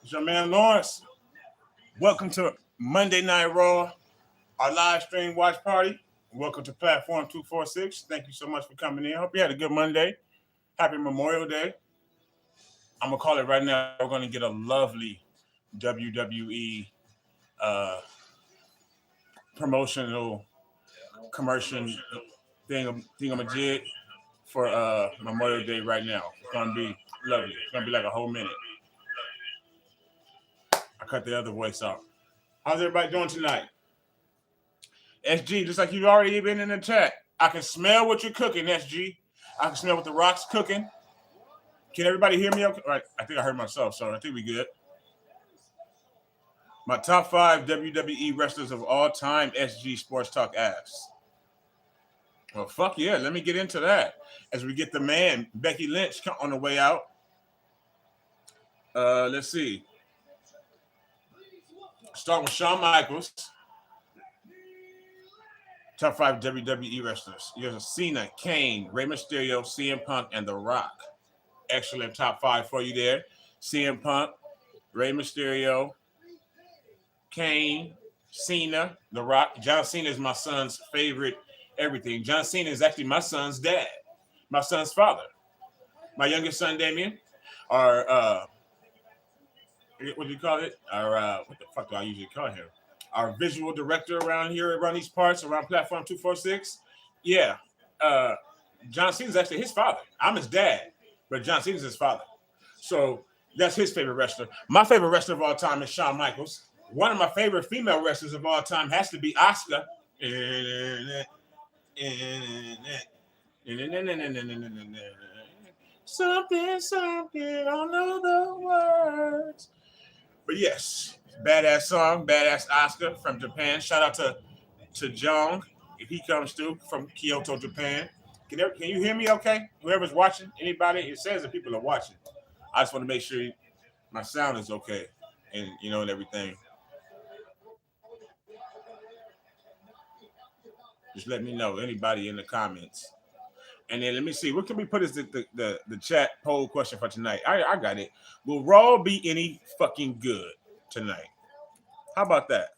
It's your man Lawrence. Welcome to Monday Night Raw, our live stream watch party. Welcome to Platform 246. Thank you so much for coming in. Hope you had a good Monday. Happy Memorial Day. I'm going to call it right now. We're going to get a lovely WWE promotional commercial thingamajig for Memorial Day right now. It's going to be lovely. It's going to be like a whole minute. I cut the other voice off. How's everybody doing tonight? SG, just like you've already been in the chat. I can smell what you're cooking, SG. I can smell what the Rock's cooking. Can everybody hear me okay? All right, I think I heard myself, so I think we good. My top 5 WWE wrestlers of all time, SG Sports Talk asks. Well, fuck yeah, let me get into that. As we get the man, Becky Lynch, on the way out. Let's see. Start with Shawn Michaels. Top 5 WWE wrestlers. You have Cena, Kane, Rey Mysterio, CM Punk, and The Rock. Excellent top 5 for you there. CM Punk, Rey Mysterio, Kane, Cena, The Rock. John Cena is my son's favorite everything. John Cena is actually my son's dad, my son's father. My youngest son, Damien, our, what do you call it? Our, what the fuck do I usually call him? Our visual director around here, around these parts, around Platform 246. Yeah. John Cena's actually his father. I'm his dad, but John Cena's his father. So that's his favorite wrestler. My favorite wrestler of all time is Shawn Michaels. One of my favorite female wrestlers of all time has to be Asuka. Something, something, I don't know the words. But yes, badass song, badass Asuka from Japan. Shout out to Jong if he comes through from Kyoto, Japan. Can you hear me okay? Whoever's watching, anybody, it says that people are watching. I just want to make sure my sound is okay and and everything. Just let me know, anybody in the comments. And then let me see, what can we put as the chat poll question for tonight? I got it. Will Raw be any fucking good tonight? How about that?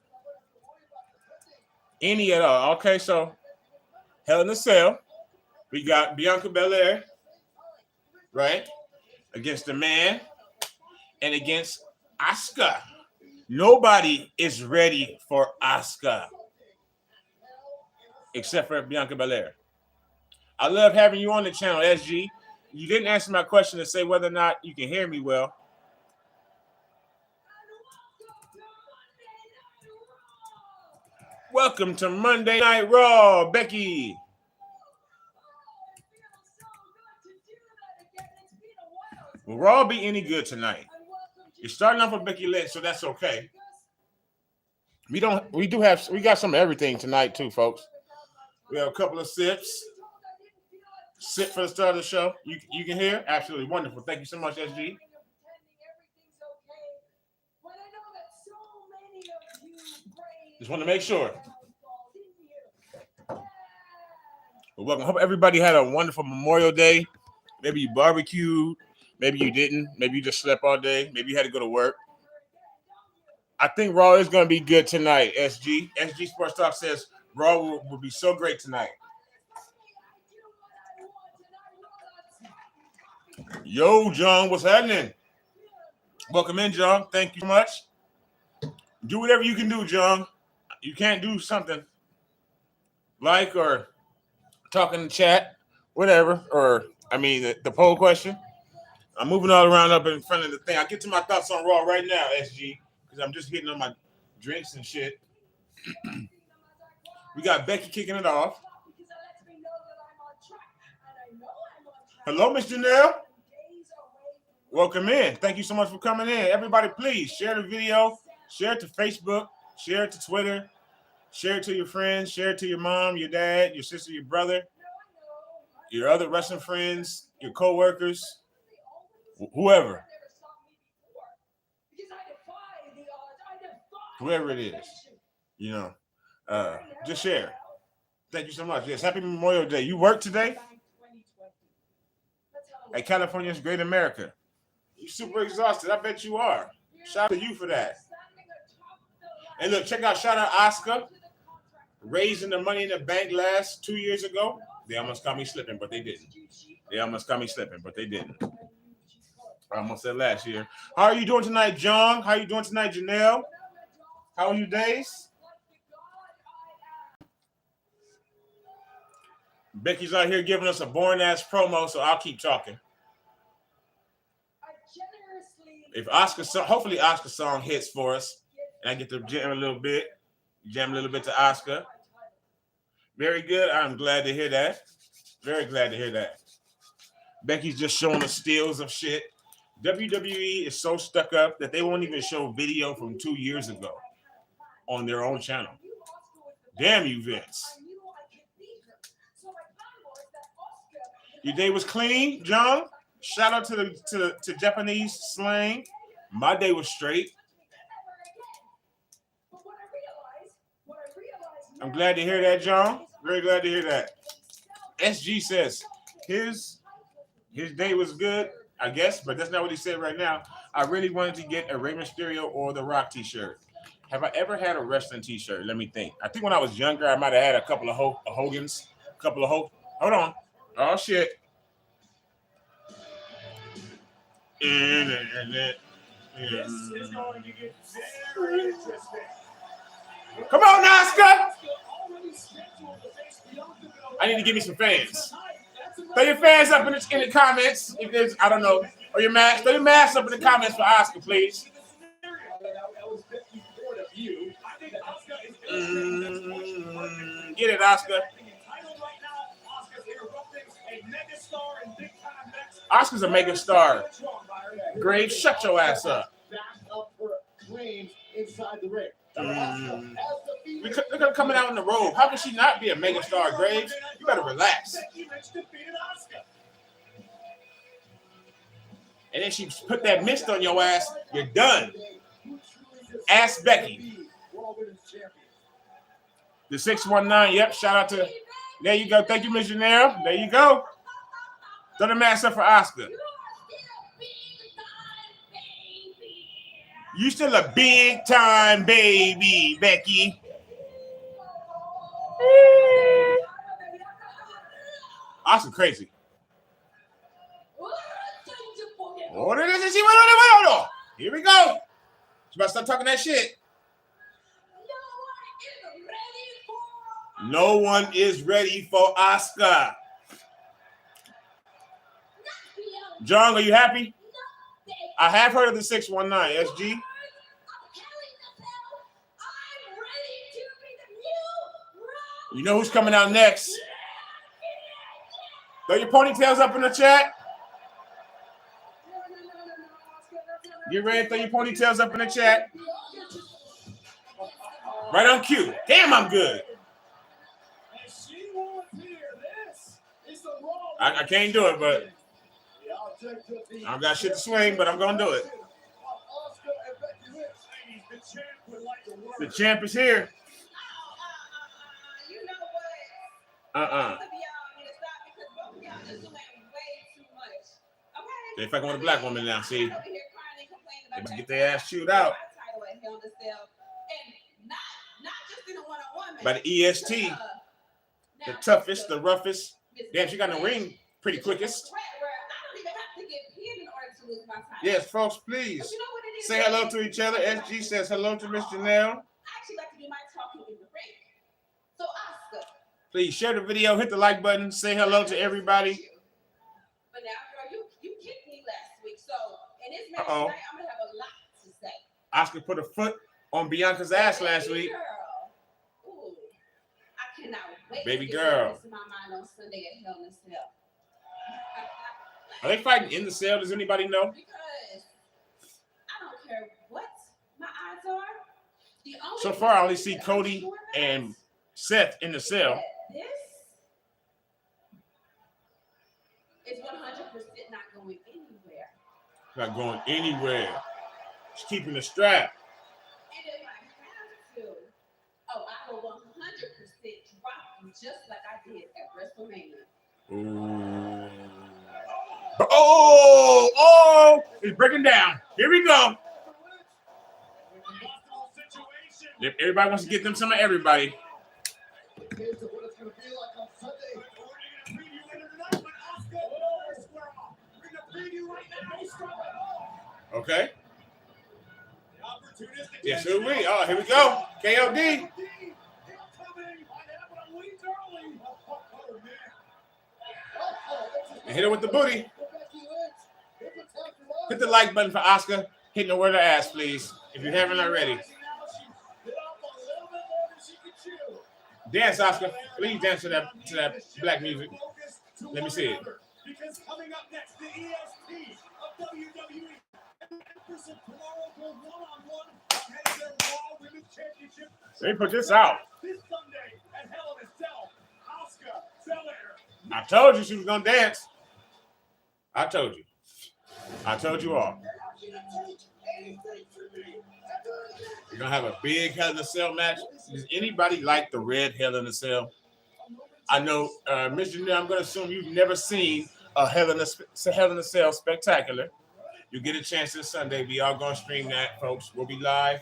Any at all. Okay, so Hell in a Cell. We got Bianca Belair, right? Against the man and against Asuka. Nobody is ready for Asuka except for Bianca Belair. I love having you on the channel, SG. You didn't answer my question to say whether or not you can hear me well. Welcome to Monday Night Raw, Becky. Will Raw be any good tonight? You're starting off with Becky Lynch, so that's okay. We got some of everything tonight too, folks. We have a couple of sips. Sip for the start of the show. You can hear? Absolutely wonderful. Thank you so much, SG. Just want to make sure. Well, welcome. Hope everybody had a wonderful Memorial Day. Maybe you barbecued. Maybe you didn't. Maybe you just slept all day. Maybe you had to go to work. I think Raw is going to be good tonight, SG. SG Sports Talk says Raw will be so great tonight. Yo, John, what's happening? Welcome in, John. Thank you so much. Do whatever you can do, John. You can't do something like or talk in the chat, whatever, or the poll question. I'm moving all around up in front of the thing. I'll get to my thoughts on Raw right now, SG, because I'm just getting on my drinks and shit. We got Becky kicking it off. Hello, Miss Janelle. Welcome in. Thank you so much for coming in. Everybody, please share the video. Share it to Facebook. Share it to Twitter. Share it to your friends. Share it to your mom, your dad, your sister, your brother, your other wrestling friends, your co-workers, whoever. Whoever it is. Just share. Thank you so much. Yes, happy Memorial Day. You work today? Hey, California's great America. You're super exhausted. I bet you are. Shout out to you for that. And look, check out, shout out Oscar. Raising the Money in the Bank 2 years ago. They almost caught me slipping, but they didn't. They almost caught me slipping, but they didn't. I almost said last year. How are you doing tonight, John? How are you doing tonight, Janelle? How are you, Days? Becky's out here giving us a boring-ass promo, so I'll keep talking. If Oscar's song, hopefully Oscar's song hits for us, and I get to jam a little bit to Oscar. Very good. I'm glad to hear that. Very glad to hear that. Becky's just showing us steals of shit. WWE is so stuck up that they won't even show video from 2 years ago on their own channel. Damn you, Vince. Your day was clean, John. Shout out to Japanese slang. My day was straight. I'm glad to hear that, John. Very glad to hear that. SG says his day was good, I guess, but that's not what he said right now. I really wanted to get a Rey Mysterio or The Rock t-shirt. Have I ever had a wrestling t-shirt? Let me think. I think when I was younger, I might have had a couple of Hogan's. Hold on. Oh, shit. This is going to get very interesting. Come on, Oscar! I need to give me some fans. Throw your fans up in the comments. If there's, I don't know, or your mask. Throw your mask up in the comments for Oscar, please. Get it, Oscar. Oscar's a mega star. Graves, shut your ass up. Look at her coming out in the robe. How can she not be a mega star, Graves? You better relax. And then she put that mist on your ass. You're done. Ask Becky. The 619. Yep. Shout out to. There you go. Thank you, Miss Janelle. There you go. Throw the mask up for Oscar. You still a big time baby, Becky. Oscar crazy. Here we go. She about to start talking that shit. No one is ready for Oscar. John, are you happy? I have heard of the 619, SG. You know who's coming out next? Throw your ponytails up in the chat. Get ready to throw your ponytails up in the chat. Right on cue. Damn, I'm good. I can't do it, but I don't got shit to swing, but I'm going to do it. The champ is here. They fucking with a black woman now, see? They get their ass chewed out. By the EST. The toughest, the roughest. Damn, she got in the ring pretty quickest. Yes, folks, please say hello to each other. SG says hello to Miss Janelle. Please share the video, hit the like button, say hello to everybody. But now, you kicked me last week, so in this match tonight, I'm gonna have a lot to say. Oscar put a foot on Bianca's ass last week. Ooh, I cannot wait. Baby girl. To my mind on Sunday at Hell in a Cell. Are they fighting in the cell? Does anybody know? Because I don't care what my odds are. So far, I only see Cody and Seth in the cell. This is 100% not going anywhere. Not going anywhere. She's keeping the strap. And if I have to, I will 100% drop you just like I did at WrestleMania. Ooh. Oh, it's breaking down. Here we go. Everybody wants to get them some of everybody. Okay. Yes, who we? Oh, here we go. KOD. And hit her with the booty. Hit the like button for Oscar. Hitting her with her ass, please, if you haven't already. Dance, Oscar. Please dance to that black music. Let me see it. Because coming up next, the ESP of WWE. Let me put this out. This Sunday at Hell in a Cell, Oscar Belair. I told you she was gonna dance. I told you. I told you all. We're gonna have a big Hell in a Cell match. Does anybody like the red Hell in a Cell? I know, Mr. Janelle, I'm gonna assume you've never seen a Hell in a Cell spectacular. You get a chance this Sunday. We are gonna stream that, folks. We'll be live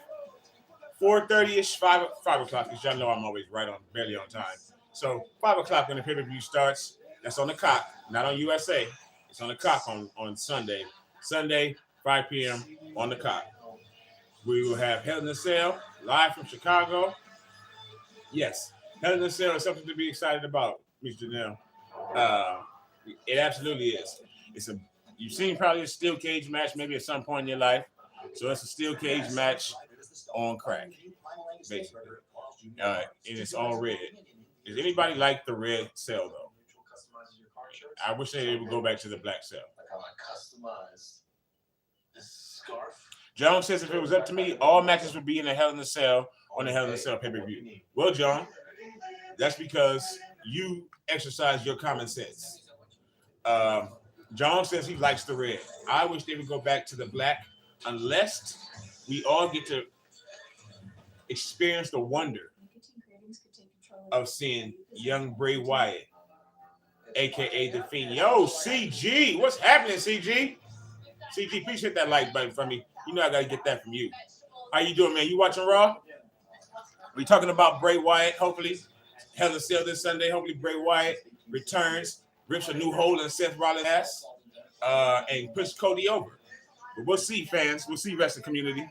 4:30ish, 5 o'clock, because y'all know I'm always right on, barely on time. So 5 o'clock when the pay-per-view starts. That's on the cock, not on USA. It's on the cock on Sunday. Sunday, 5 p.m. on the cock. We will have Hell in a Cell live from Chicago. Yes, Hell in a Cell is something to be excited about, Mr. Janelle. It absolutely is. You've seen probably a steel cage match maybe at some point in your life. So it's a steel cage match on crack, basically. And it's all red. Does anybody like the red cell, though? I wish they would go back to the black cell. John says if it was up to me, all matches would be in the Hell in a Cell on the Hell in a Cell pay-per-view. Well, John, that's because you exercise your common sense. John says he likes the red. I wish they would go back to the black, unless we all get to experience the wonder of seeing young Bray Wyatt, aka The Fiend. Yo, CG, what's happening, CG? CG, please hit that like button for me. You know I gotta get that from you. How you doing, man? You watching Raw? We talking about Bray Wyatt, hopefully. Hell in a Cell this Sunday. Hopefully Bray Wyatt returns, rips a new hole in Seth Rollins' ass, and puts Cody over. But we'll see, fans. We'll see, wrestling community.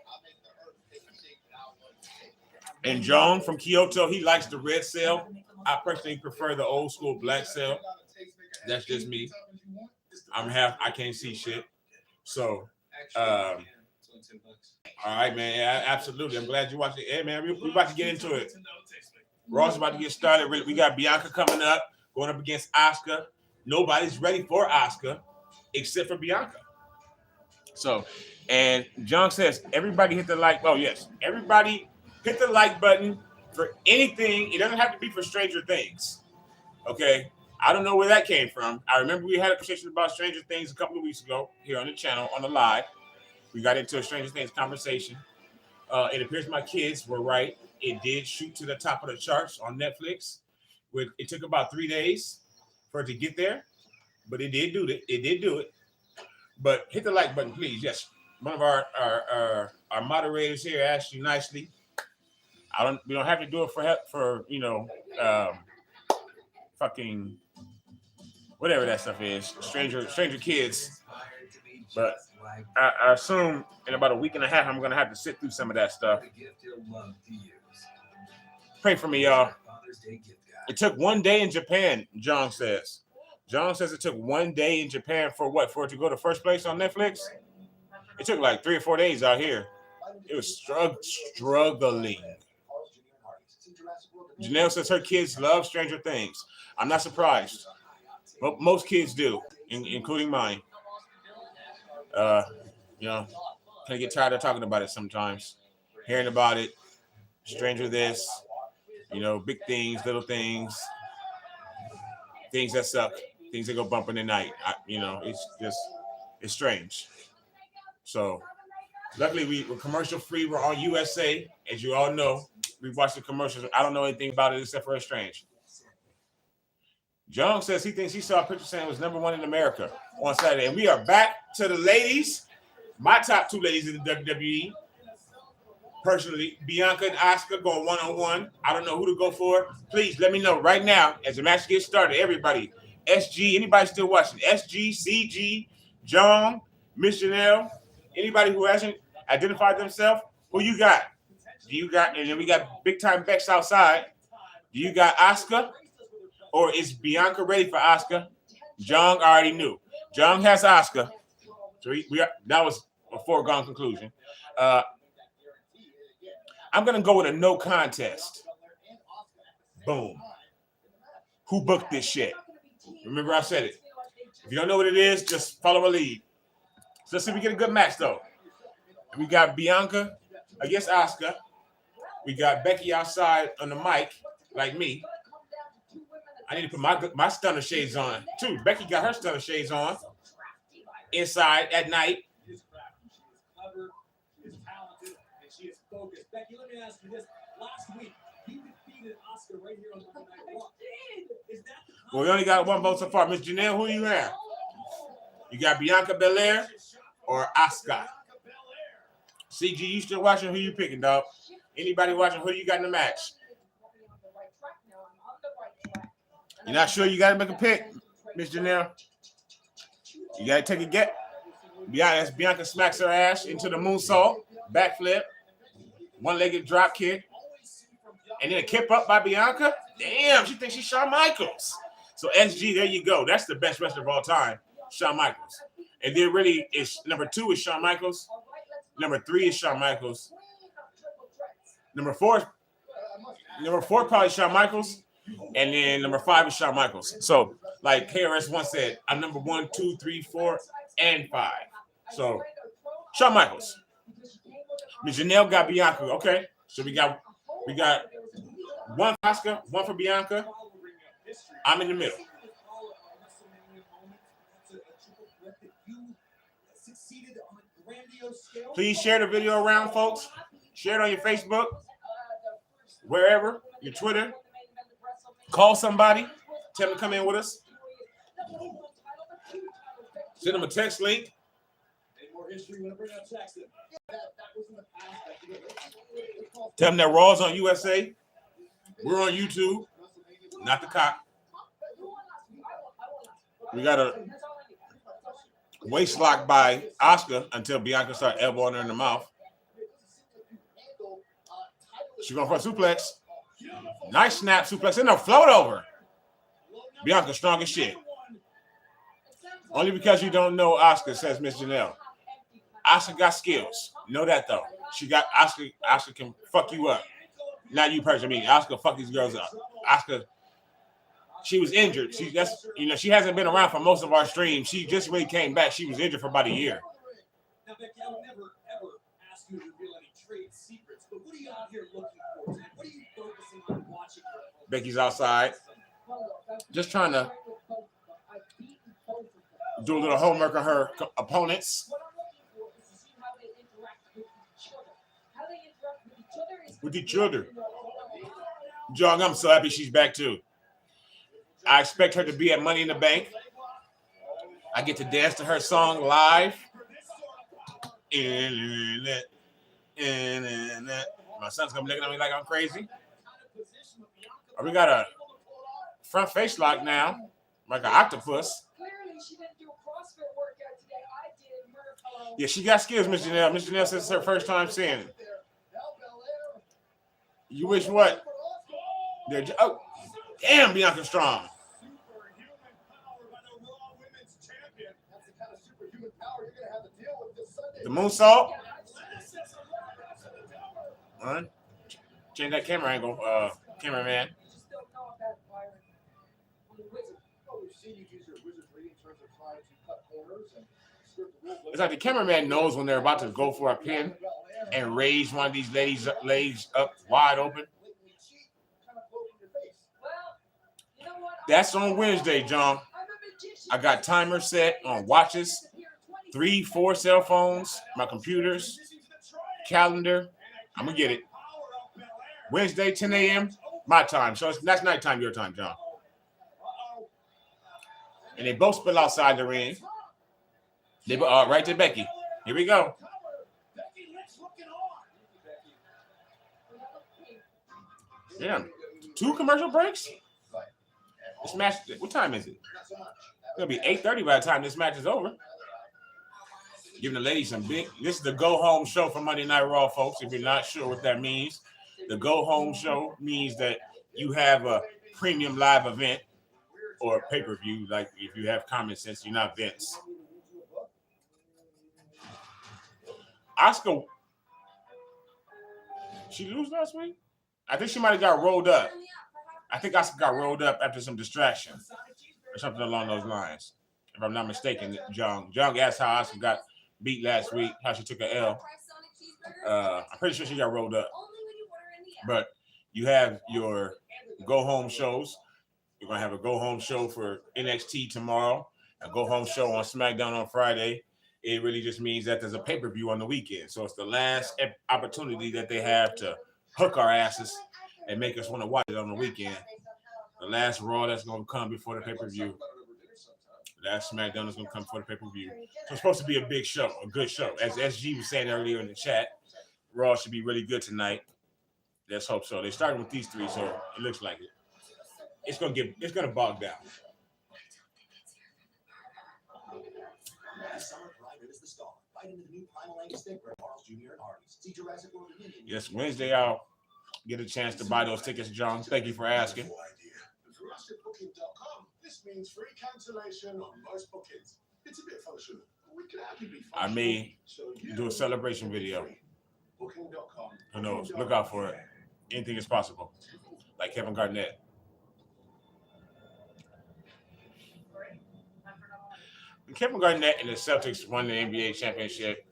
And John from Kyoto, he likes the red cell. I personally prefer the old school black cell. That's just me. I can't see shit. So, all right, man. Yeah, absolutely. I'm glad you watched it. Hey, man, we're about to get into it. Raw's about to get started. We got Bianca coming up, going up against Asuka. Nobody's ready for Asuka except for Bianca. So, and John says, everybody hit the like. Oh, yes. Everybody hit the like button for anything. It doesn't have to be for Stranger Things. Okay? I don't know where that came from. I remember we had a conversation about Stranger Things a couple of weeks ago here on the channel, on the live. We got into a Stranger Things conversation. It appears my kids were right. It did shoot to the top of the charts on Netflix. It took about 3 days for it to get there, but it did do it. It did do it. But hit the like button, please. Yes, one of our moderators here asked you nicely. We don't have to do it for fucking whatever that stuff is. Stranger kids. But I assume in about a week and a half, I'm gonna have to sit through some of that stuff. Pray for me, y'all. It took 1 day in Japan, John says. John says it took 1 day in Japan for what? For it to go to first place on Netflix? It took like 3 or 4 days out here. It was struggling. Janelle says her kids love Stranger Things. I'm not surprised. But most kids do, including mine. Kind of get tired of talking about it sometimes. Hearing about it, Stranger this, big things, little things, things that suck, things that go bump in the night. It's strange. So, luckily we're commercial free. We're on USA, as you all know. We watch the commercials. I don't know anything about it except for it's strange. John says he thinks he saw a picture saying it was #1 in America on Saturday. And we are back to the ladies. My top 2 ladies in the WWE. Personally, Bianca and Asuka going one-on-one. I don't know who to go for. Please let me know right now as the match gets started. Everybody, SG, anybody still watching? SG, CG, John, Miss Janelle, anybody who hasn't identified themselves, who you got? Do you got, and then we got big time Becks outside. Do you got Asuka? Or is Bianca ready for Asuka? John already knew. John has Asuka. So that was a foregone conclusion. I'm going to go with a no contest. Boom. Who booked this shit? Remember I said it. If you don't know what it is, just follow a lead. So let's see if we get a good match, though. We got Bianca against Asuka. We got Becky outside on the mic, like me. I need to put my stunner shades on, too. Becky got her stunner shades on. Inside at night. She is focused. Becky, let me ask you this. Last week, you defeated Asuka right here on Monday Night RAW. Well, we only got one vote so far. Miss Janelle, who you have? You got Bianca Belair or Asuka? CG, you still watching? Who you picking, dog? Anybody watching? Who you got in the match? You're not sure? You got to make a pick, Miss Janelle. You got to take a get. Bianca smacks her ass into the moonsault, backflip. One-legged drop kick. And then a kip up by Bianca. Damn, she thinks she's Shawn Michaels. So SG, there you go. That's the best wrestler of all time, Shawn Michaels. And then really, number 2 is Shawn Michaels. Number 3 is Shawn Michaels. Number 4 probably Shawn Michaels. And then number 5 is Shawn Michaels. So, like KRS once said, I'm number 1, 2, 3, 4, and 5. So, Shawn Michaels. Miss Janelle got Bianca. Okay, so we got one for Asuka, one for Bianca. I'm in the middle. Please share the video around, folks. Share it on your Facebook, wherever, your Twitter. Call somebody. Tell them to come in with us. Send them a text link. Tell them that Raw's on USA. We're on YouTube, not the cock. We got a waist lock by Asuka until Bianca started elbowing her in the mouth. She's going for a suplex. Nice snap suplex and a float over. Bianca strong as shit. Only because you don't know Asuka, says Miss Janelle. Asuka got skills. Know that though. She got Asuka. Asuka can fuck you up. Not you personally. Asuka fuck these girls up. Asuka. She was injured. She hasn't been around for most of our streams. She just really came back. She was injured for about a year. Now, Becky, I would never ever ask you to reveal any trade secrets, but what are you out here looking for? What are you focusing on watching? Becky's outside, just trying to do a little homework on her opponents. With each other. John, I'm so happy she's back too. I expect her to be at Money in the Bank. I get to dance to her song live. My son's gonna be looking at me like I'm crazy. We got a front face lock now, like an octopus. Yeah, she got skills, Miss Janelle. Miss Janelle says it's her first time seeing it. You wish what? Oh, damn, Bianca strong. The moonsault. All right. Change that camera angle, cameraman. It's like the cameraman knows when they're about to go for a pin and raise one of these ladies' legs up wide open. That's on Wednesday, John. I got timer set on watches, 3, 4 cell phones, my computers, calendar. I'm going to get it. Wednesday, 10 a.m., my time. So that's nighttime, your time, John. And they both spill outside the ring. They right to Becky. Here we go. Damn, 2 commercial breaks? This match, what time is it? It'll be 8:30 by the time this match is over. Giving the ladies some big. This is the go home show for Monday Night Raw, folks. If you're not sure what that means, the go home show means that you have a premium live event or pay per view. Like if you have common sense, you're not Vince. Asuka, she lose last week? I think she might have got rolled up. I think Asuka got rolled up after some distraction or something along those lines. If I'm not mistaken, Jung asked how Asuka got beat last week, how she took an L. I'm pretty sure she got rolled up. But you have your go-home shows. You're going to have a go-home show for NXT tomorrow, a go-home show on SmackDown on Friday. It really just means that there's a pay-per-view on the weekend. So it's the last opportunity that they have to hook our asses and make us want to watch it on the weekend. The last Raw that's going to come before the pay-per-view. The last SmackDown is going to come before the pay-per-view. So it's supposed to be a big show, a good show. As SG was saying earlier in the chat, Raw should be really good tonight. Let's hope so. They started with these 3, so it looks like it. It's going to bog down. Yes, Wednesday I'll get a chance to buy those tickets, John. Thank you for asking. This means free cancellation on most bookings. It's a bit functional. We can happily be functional. I may do a celebration video. Who knows? Look out for it. Anything is possible. Like Kevin Garnett. Kevin Garnett and the Celtics won the NBA championship.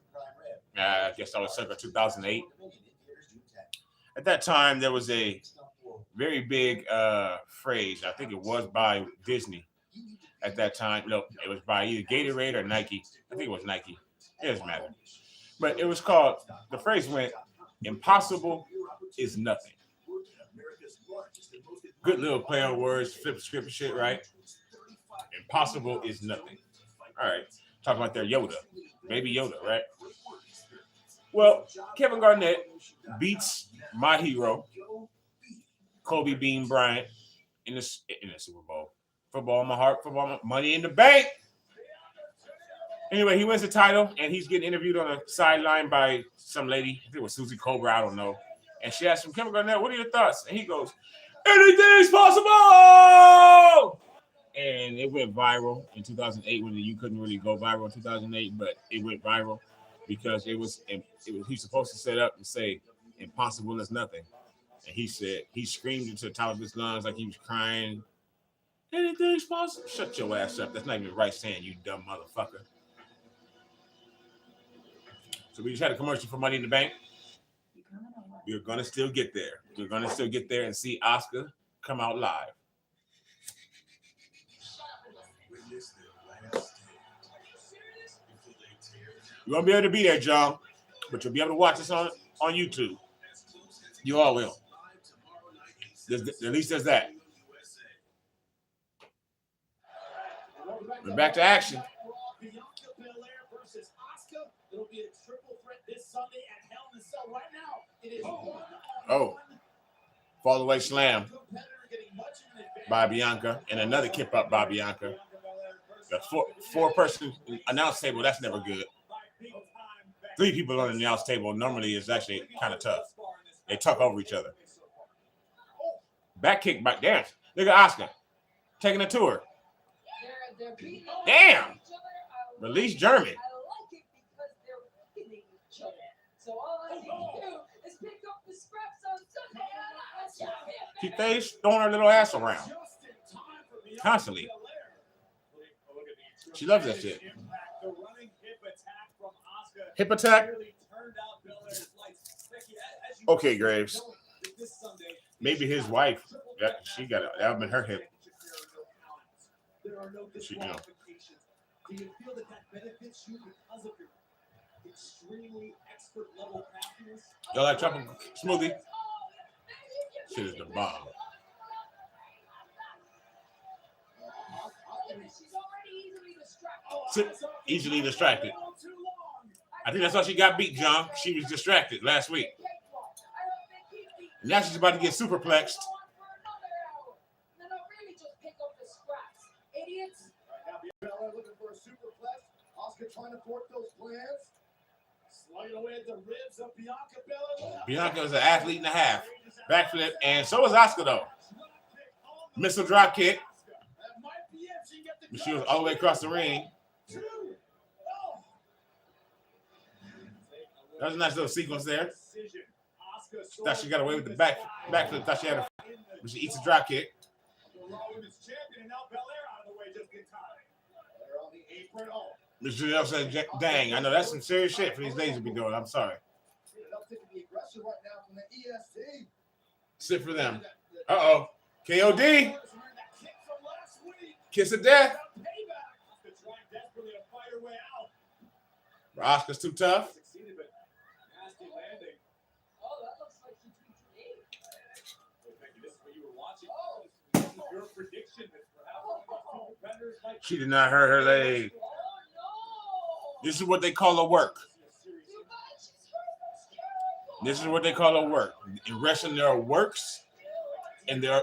I guess that was circa 2008. At that time, there was a very big phrase. I think it was by Disney at that time. No, it was by either Gatorade or Nike. I think it was Nike. It doesn't matter. But it was called, the phrase went, impossible is nothing. Good little play on words, flip script shit, right? Impossible is nothing. All right. Talking about their Yoda. Baby Yoda, right? Well, Kevin Garnett beats my hero, Kobe Bean Bryant, in the Super Bowl. Football in my heart, football, money in the bank. Anyway, he wins the title, and he's getting interviewed on a sideline by some lady. I think it was Susie Cobra, I don't know. And she asked him, Kevin Garnett, what are your thoughts? And he goes, anything's possible! And it went viral in 2008 when you couldn't really go viral in 2008, but it went viral because he's supposed to set up and say, impossible is nothing. And he said, he screamed into the top of his lungs like he was crying. Anything's possible. Shut your ass up. That's not even right saying, you dumb motherfucker. So we just had a commercial for Money in the Bank. We're going to still get there. We're going to still get there and see Asuka come out live. You won't be able to be there, John, but you'll be able to watch us on YouTube. You all will. At least there's that. We're back to action. Oh, fall away slam by Bianca and another kip up by Bianca. The four-person announce table, that's never good. 3 people on the announce table normally is actually kind of tough. They talk over each other. Back kick by damn. Look at Asuka taking a tour. Damn. Release German. She stays throwing her little ass around constantly. She loves that shit. Hip attack. Okay, Graves. Maybe his wife. She got that in her hip. She, Do you feel that benefits you because of your extremely expert level practice? Y'all like chopping smoothie? Shit is the bomb. Easily distracted. I think that's why she got beat, John. She was distracted last week. Now she's about to get superplexed. Looking for a superplex. Asuka trying to thwart those plans. Slugging away at the ribs of Bianca Belair. Bianca is an athlete and a half. Backflip, and so is Asuka though. Missile drop kick. She was all the way across the ring. That was a nice little sequence there. Thought she got away with the backflip. Thought she had but she eats a drop kick. Mr. Janelle said, dang, I know that's some serious shit for these ladies to be doing. I'm sorry. Sit for them. Uh-oh. KOD. Kiss of death. Asuka's too tough. She did not hurt her leg. This is what they call a work. This is what they call a work. In wrestling, there are works and there are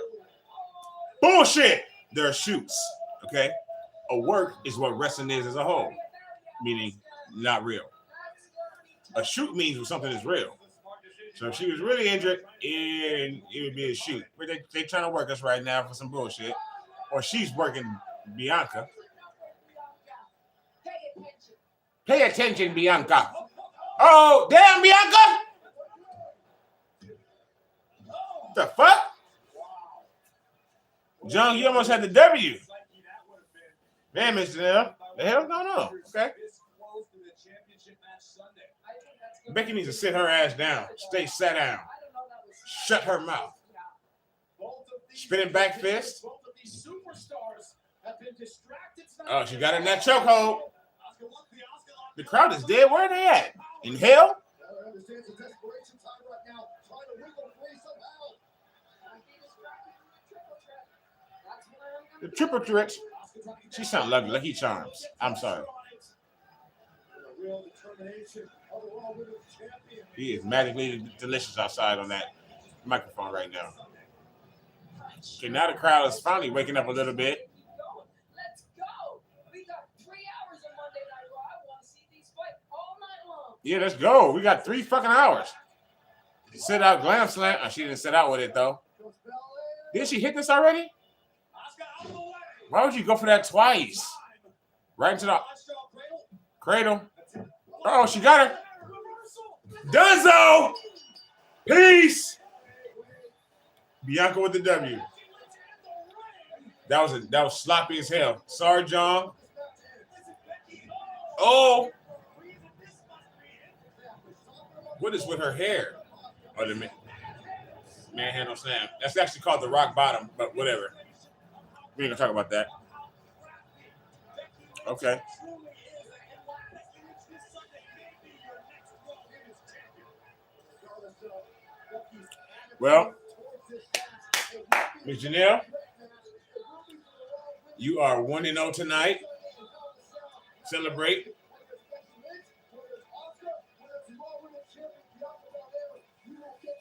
bullshit. There are shoots. Okay? A work is what wrestling is as a whole, meaning not real. A shoot means when something is real. So if she was really injured, it would be a shoot. But they trying to work us right now for some bullshit. Or she's working Bianca. Pay attention, Bianca. Oh, damn, Bianca! What the fuck? John, you almost had the W. Man, Mr. Nell. The hell? No. Okay. Becky needs to sit her ass down. Stay sat down. Shut her mouth. Spinning back fist. Oh, she got in that chokehold. The crowd is dead. Where are they at? In hell? The triple threat. She sounds like Lucky Charms. I'm sorry. He is magically delicious outside on that microphone right now. Okay, now the crowd is finally waking up a little bit. Let's go. We got 3 hours of Monday Night Raw. I want to see these fight all night long. Yeah, let's go. We got 3 fucking hours. Sit out glam slam. Oh, she didn't sit out with it though. Did she hit this already? Why would you go for that twice? Right into the cradle. Oh, she got her. Dunzo. Peace. Bianca with the W. That was sloppy as hell. Sorry, John. Oh. What is with her hair? Oh, the manhandle slam. That's actually called the rock bottom, but whatever. We ain't gonna talk about that. Okay. Well, Ms. Janelle, you are 1-0 tonight. Celebrate.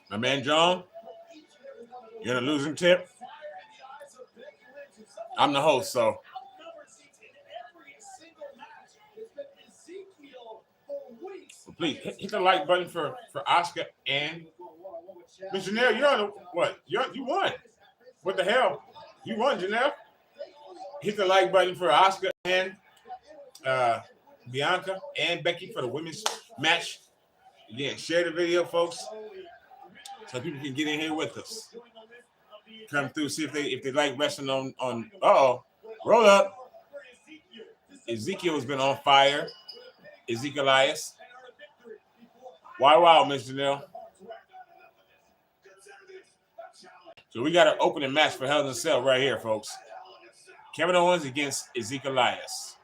My man John, you're in a losing tip. I'm the host, so. Well, please hit the like button for Asuka and Ms. Janelle. You're on the what? You won. What the hell? You won, Janelle. Hit the like button for Asuka and Bianca and Becky for the women's match. Again, share the video, folks, so people can get in here with us. Come through, see if they like wrestling on. Roll up. Ezekiel has been on fire. Ezekiel Elias. Wow, Mr. Janelle. So we got an opening match for Hell in a Cell right here, folks. Kevin Owens against Ezekiel Elias.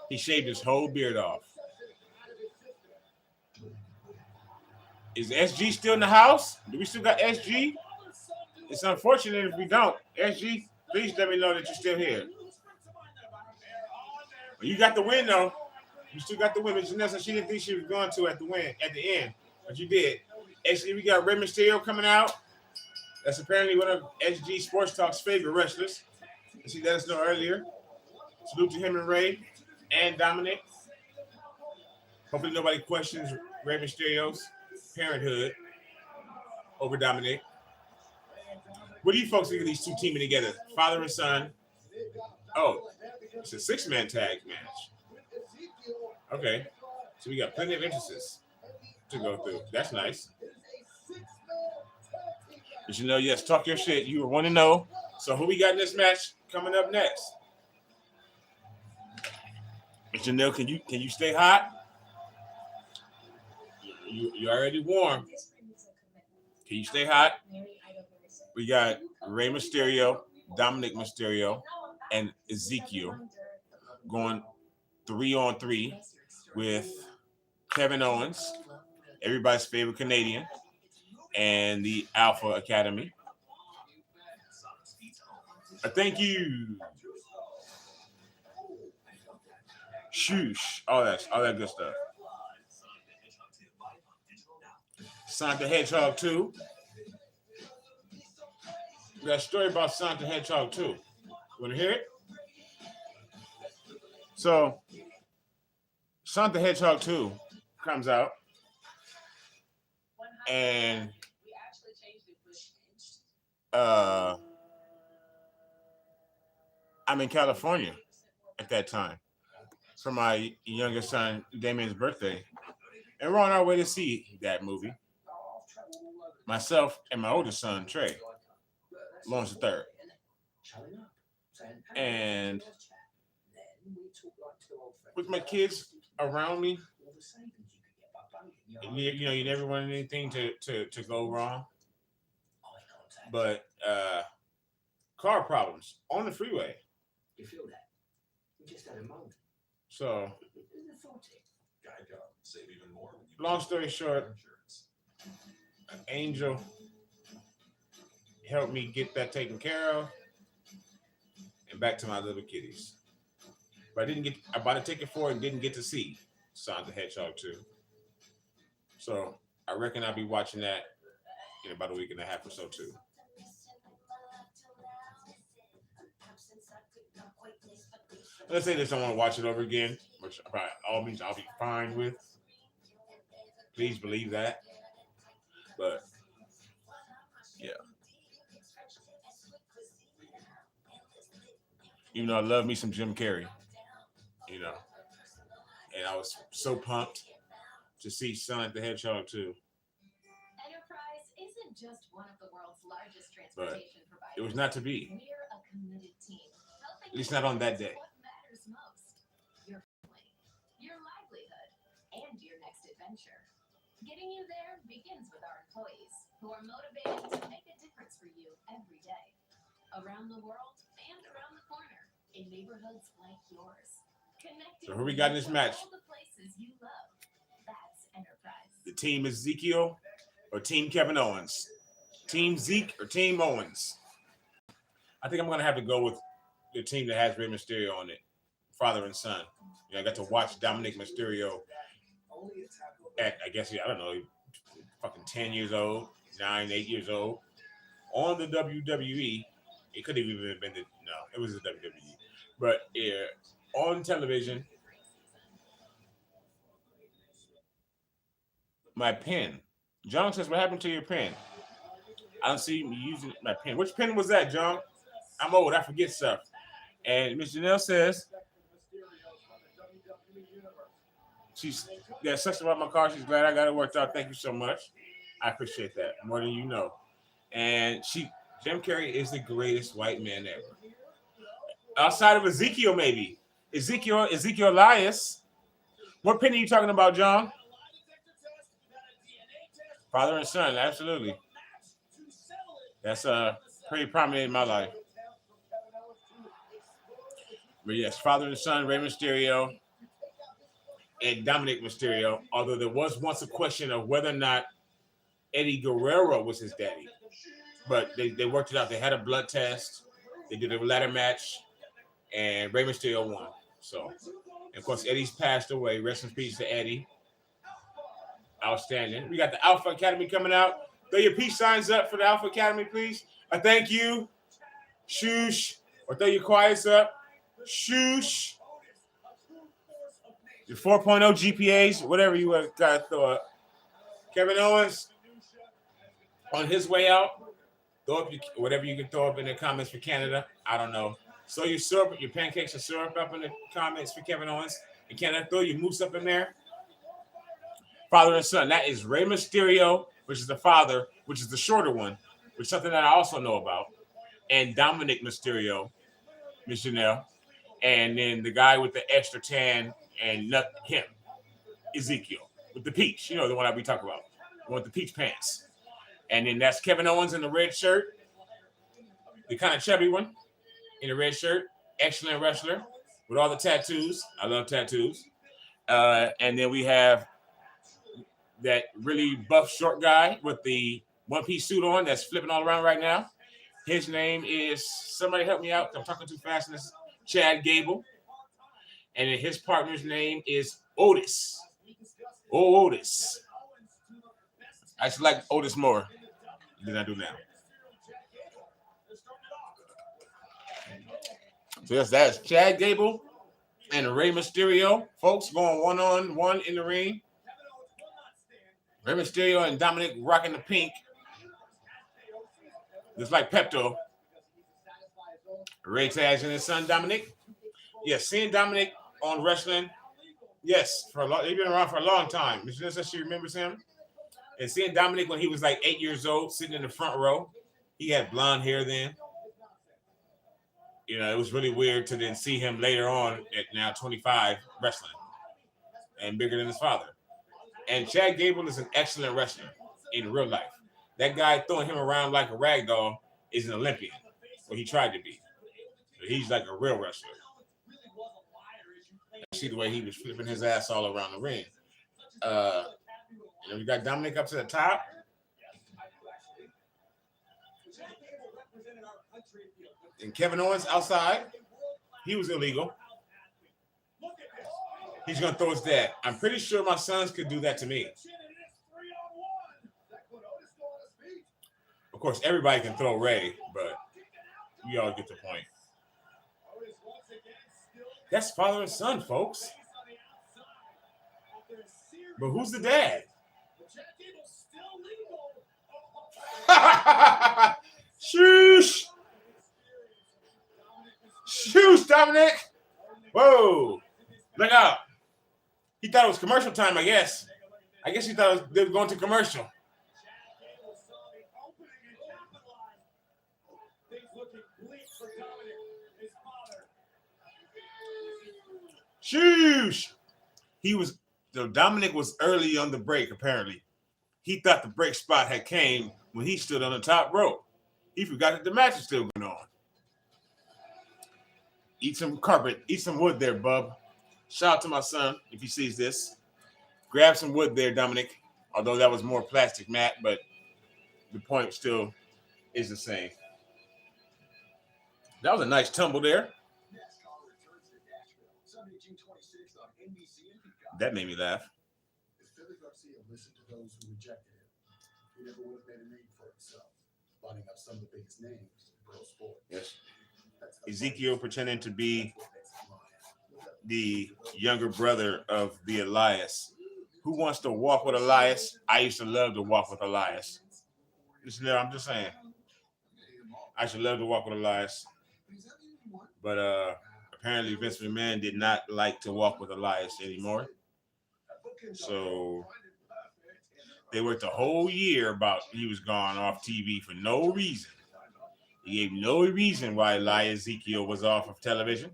He shaved his whole beard off. Is SG still in the house? Do we still got SG? It's unfortunate if we don't. SG, please let me know that you're still here. Well, you got the win, though. You still got the women. Janelle said she didn't think she was going to at the end, but you did. Actually, we got Rey Mysterio coming out. That's apparently one of SG Sports Talk's favorite wrestlers. As he let us know earlier. Salute to him and Ray and Dominic. Hopefully nobody questions Rey Mysterio's parenthood over Dominic. What do you folks think of these two teaming together? Father and son. Oh, it's a 6-man tag match. Okay. So we got plenty of entrances to go through. That's nice. But you know, yes, talk your shit. You were 1-0. So who we got in this match coming up next? Janelle, can you stay hot? You already warm. Can you stay hot? We got Rey Mysterio, Dominic Mysterio, and Ezekiel going 3-on-3 with Kevin Owens, everybody's favorite Canadian, and the Alpha Academy. Thank you. Shoosh. All that good stuff. Sonic the Hedgehog 2. We got a story about Sonic the Hedgehog 2. You want to hear it? So, Sonic the Hedgehog 2 comes out, and I'm in California at that time for my youngest son Damien's birthday, and we're on our way to see that movie. Myself and my oldest son Trey, Lawrence III, and with my kids around me, you never want anything to go wrong, but car problems on the freeway. You feel that? We just had a moment. So, long story short, Angel helped me get that taken care of and back to my little kitties. But I bought a ticket for it and didn't get to see Sonic the Hedgehog 2. So I reckon I'll be watching that in about a week and a half or so too. Let's say they don't want to watch it over again, which by all means I'll be fine with. Please believe that. But yeah. Even though I love me some Jim Carrey, and I was so pumped to see Sonic the Hedgehog 2. Enterprise isn't just one of the world's largest But transportation providers. it was not to be. We're a committed team. At least not on that day. What matters most? Your family, your livelihood, and your next adventure. Getting you there begins with our employees, who are motivated to make a difference for you every day. Around the world and around the corner, in neighborhoods like yours. Connecting So who we got in this match? all the places you love. That's Enterprise. The team Ezekiel or Team Kevin Owens? Team Zeke or Team Owens? I think I'm going to have to go with the team that has Rey Mysterio on it, father and son. I got to watch Dominic Mysterio at, I guess, I don't know, fucking 10 years old, 9, 8 years old, on the WWE. It could have even been it was the WWE. But yeah, on television, my pen. John says, what happened to your pen? I don't see me using my pen. Which pen was that, John? I'm old. I forget stuff. And Miss Janelle says she's got such about my car. She's glad I got it worked out. Thank you so much. I appreciate that more than you know. And Jim Carrey is the greatest white man ever. Outside of Ezekiel, maybe. Ezekiel Elias. What pen are you talking about, John? Father and son, absolutely. That's pretty prominent in my life. But yes, father and son, Rey Mysterio and Dominic Mysterio, although there was once a question of whether or not Eddie Guerrero was his daddy. But they worked it out. They had a blood test. They did a ladder match, and Rey Mysterio won. So, And of course, Eddie's passed away. Rest in peace to Eddie. Outstanding. We got the Alpha Academy coming out. Throw your peace signs up for the Alpha Academy, please. A thank you. Shoosh. Or throw your quiets up. Shoosh. Your 4.0 GPAs, whatever you got to throw up. Kevin Owens, on his way out, throw up whatever you can throw up in the comments for Canada. I don't know. Throw your syrup, your pancakes and syrup up in the comments for Kevin Owens. In Canada, throw your moose up in there. Father and son. That is Rey Mysterio, which is the father, which is the shorter one, which is something that I also know about. And Dominic Mysterio, Miss Janelle. And then the guy with the extra tan and not him, Ezekiel, with the peach. You know, the one that we talk about. The one with the peach pants. And then that's Kevin Owens in the red shirt. The kind of chubby one in the red shirt. Excellent wrestler with all the tattoos. I love tattoos. And then we have that really buff short guy with the one-piece suit on that's flipping all around right now. His name is, somebody help me out. I'm talking too fast. This Chad Gable. And then his partner's name is Otis. Oh, Otis. I should like Otis more than I do now. So yes, that's Chad Gable and Rey Mysterio, folks, going one-on-one in the ring. Rey Mysterio and Dominic rocking the pink. Just like Pepto. Ray tags and his son Dominic. Yes, seeing Dominic on wrestling. Yes, for a long, he's been around for a long time. Ms. Janessa, she remembers him. And seeing Dominic when he was like 8 years old, sitting in the front row. He had blonde hair then. You know, it was really weird to then see him later on at now 25 wrestling and bigger than his father. And Chad Gable is an excellent wrestler in real life. That guy throwing him around like a rag doll is an Olympian, or he tried to be. But he's like a real wrestler. See the way he was flipping his ass all around the ring. We got Dominic up to the top. And Kevin Owens outside. He was illegal. He's going to throw his dad. I'm pretty sure my sons could do that to me. Of course, everybody can throw Ray, but we all get the point. That's father and son, folks. But who's the dad? Shoosh! Shoosh, Dominic! Whoa! Look out! He thought it was commercial time, I guess. I guess he thought they were going to commercial. Shoosh! Dominic was early on the break, apparently. He thought the break spot had came when he stood on the top rope. He forgot that the match was still going on. Eat some carpet, eat some wood there, bub. Shout out to my son if he sees this. Grab some wood there, Dominic. Although that was more plastic mat, but the point still is the same. That was a nice tumble there. That made me laugh. If Philly Garcia listened to those who rejected him, he never would have made a name for himself, bonding up some of the biggest names in pro sports. Yes. Ezekiel pretending to be the younger brother of the Elias. Who wants to walk with Elias? I used to love to walk with Elias. I'm just saying. I used to love to walk with Elias. But apparently Vince McMahon did not like to walk with Elias anymore. So they worked a whole year about he was gone off TV for no reason. He gave no reason why Elias Ezekiel was off of television.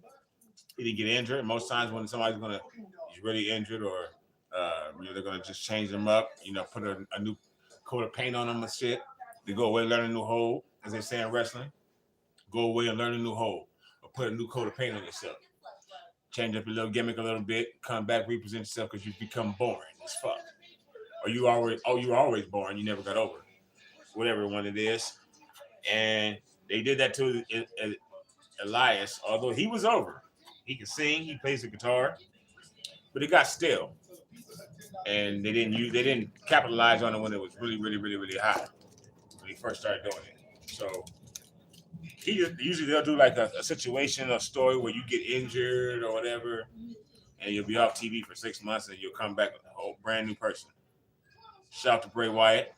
He didn't get injured. Most times when somebody's he's really injured or they're gonna just change him up, put a new coat of paint on him and shit. They go away, learn a new hold, as they say in wrestling. Go away and learn a new hold, or put a new coat of paint on yourself. Change up your little gimmick a little bit, come back, represent yourself because you've become boring as fuck. Or you were always boring, you never got over it. Whatever one it is. And they did that to Elias, although he was over. He can sing, he plays the guitar, but it got stale, and they didn't capitalize on it when it was really hot when he first started doing it. So usually they'll do like a situation, a story where you get injured or whatever, and you'll be off TV for 6 months, and you'll come back a whole brand new person. Shout out to Bray Wyatt.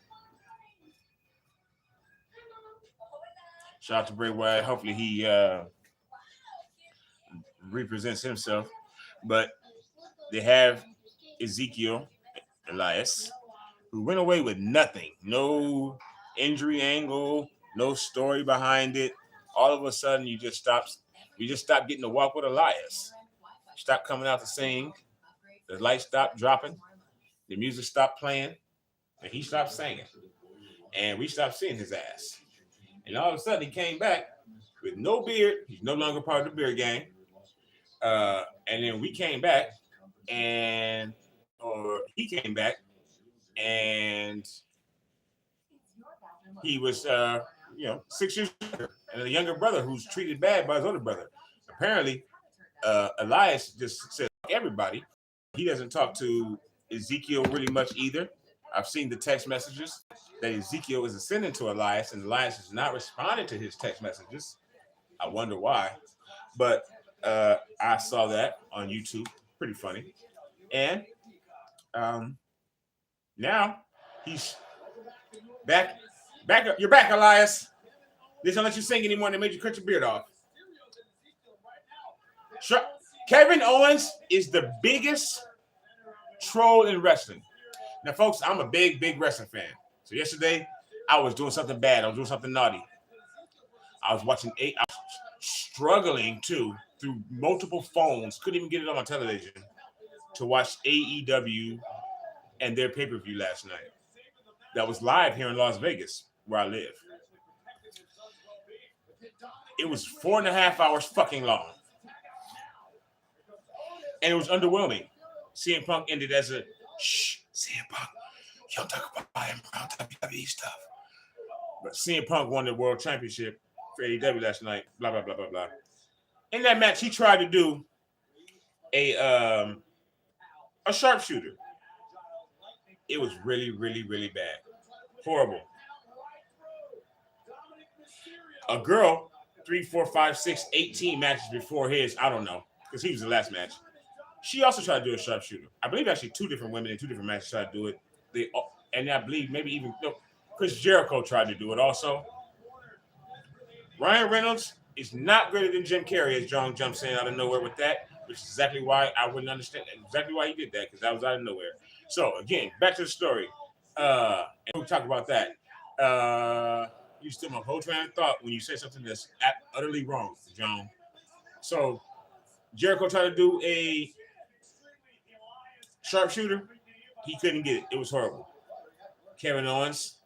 Shout out to Bray Wyatt. Hopefully he represents himself. But they have Ezekiel Elias, who went away with nothing. No injury angle, no story behind it. All of a sudden, we just stopped getting to walk with Elias. Stopped coming out to sing. The lights stopped dropping. The music stopped playing. And he stopped singing. And we stopped seeing his ass. And all of a sudden, he came back with no beard. He's no longer part of the beard gang. And then we came back, he came back, and he was, 6 years younger, and a younger brother who's treated bad by his older brother. Apparently, Elias just said everybody. He doesn't talk to Ezekiel really much either. I've seen the text messages that Ezekiel is sending to Elias, and Elias is not responding to his text messages. I wonder why. But I saw that on YouTube. Pretty funny. And now he's back. Back up. You're back, Elias. They don't let you sing anymore, and they made you cut your beard off. Sure. Kevin Owens is the biggest troll in wrestling. Now, folks, I'm a big wrestling fan. So yesterday, I was doing something bad. I was doing something naughty. I was watching I was struggling through multiple phones. Couldn't even get it on my television to watch AEW and their pay-per-view last night. That was live here in Las Vegas, where I live. It was 4.5 hours fucking long. And it was underwhelming. CM Punk ended as a, shh, CM Punk, you don't talk about him around WWE stuff. But CM Punk won the World Championship for AEW last night, blah, blah, blah, blah, blah. In that match, he tried to do a sharpshooter. It was really bad. Horrible. A girl, 3, 4, 5, 6, 18 matches before his, I don't know, because he was the last match. She also tried to do a sharpshooter. I believe actually 2 different women in 2 different matches tried to do it. And I believe maybe even Chris Jericho tried to do it also. Ryan Reynolds is not greater than Jim Carrey, as John jumps in out of nowhere with that, which is exactly why I wouldn't understand exactly why he did that, because that was out of nowhere. So again, back to the story. And we'll talk about that. You still my whole train of thought when you say something that's utterly wrong, John. So Jericho tried to do a sharpshooter. He couldn't get it. It was horrible. Kevin Owens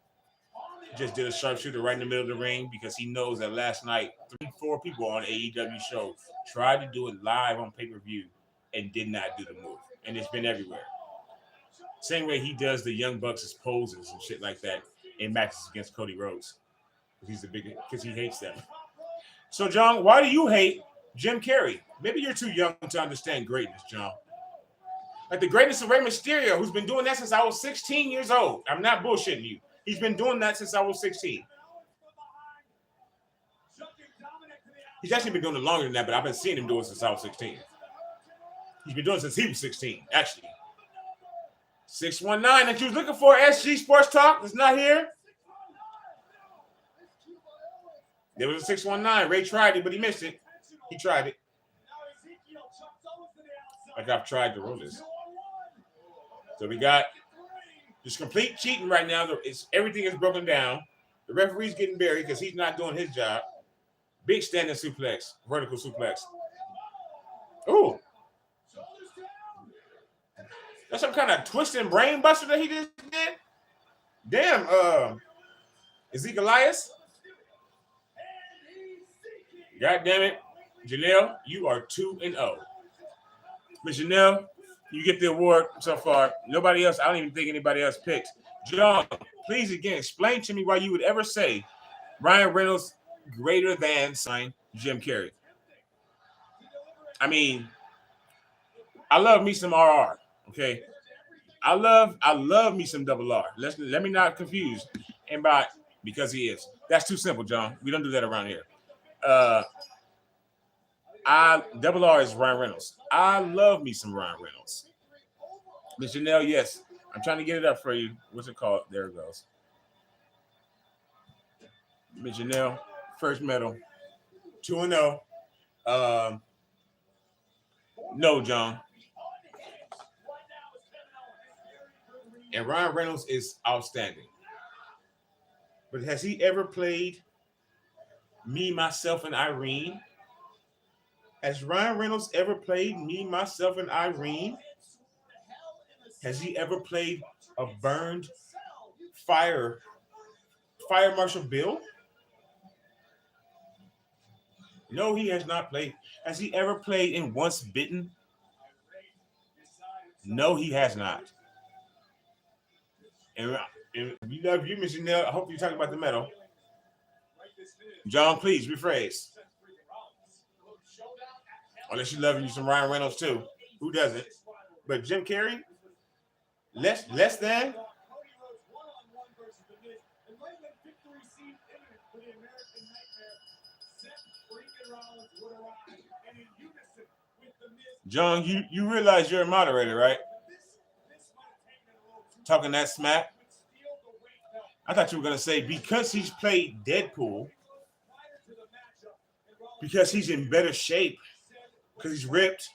just did a sharpshooter right in the middle of the ring because he knows that last night 3-4 people on AEW show tried to do it live on pay-per-view and did not do the move. And it's been everywhere. Same way he does the Young Bucks' poses and shit like that in matches against Cody Rhodes. Because he hates them. So, John, why do you hate Jim Carrey? Maybe you're too young to understand greatness, John. Like the greatness of Rey Mysterio, who's been doing that since I was 16 years old. I'm not bullshitting you. He's been doing that since I was 16. He's actually been doing it longer than that, but I've been seeing him do it since I was 16. He's been doing it since he was 16, actually. 619 that you was looking for, SG Sports Talk, is not here. There was a 619. Ray tried it, but he missed it. He tried it. Like I've tried to roll this. So we got just complete cheating right now. Everything is broken down. The referee's getting buried because he's not doing his job. Big standing suplex, vertical suplex. Ooh. That's some kind of twisting brain buster that he just did. Damn, Ezekiel Elias. God damn it. Janelle, you are 2-0. Miss Janelle, you get the award so far. Nobody else, I don't even think anybody else picked. John, please again, explain to me why you would ever say Ryan Reynolds greater than Jim Carrey. I mean, I love me some RR. Okay. I love me some double R. Let me not confuse anybody because he is. That's too simple, John. We don't do that around here. I double R is Ryan Reynolds. I love me some Ryan Reynolds. Miss Janelle, yes. I'm trying to get it up for you. What's it called? There it goes. Miss Janelle, first medal. 2-0. No, John. And Ryan Reynolds is outstanding. But has he ever played Me, Myself, and Irene? Has Ryan Reynolds ever played Me, Myself, and Irene? Has he ever played a burned fire Marshal Bill? No, he has not played. Has he ever played in Once Bitten? No, he has not. And we love you, Miss Janelle. I hope you're talking about the medal. John, please rephrase. Unless you love you some Ryan Reynolds too. Who doesn't? But Jim Carrey? Less than? John, you realize you're a moderator, right? Talking that smack. I thought you were going to say because he's played Deadpool, because he's in better shape, because he's ripped.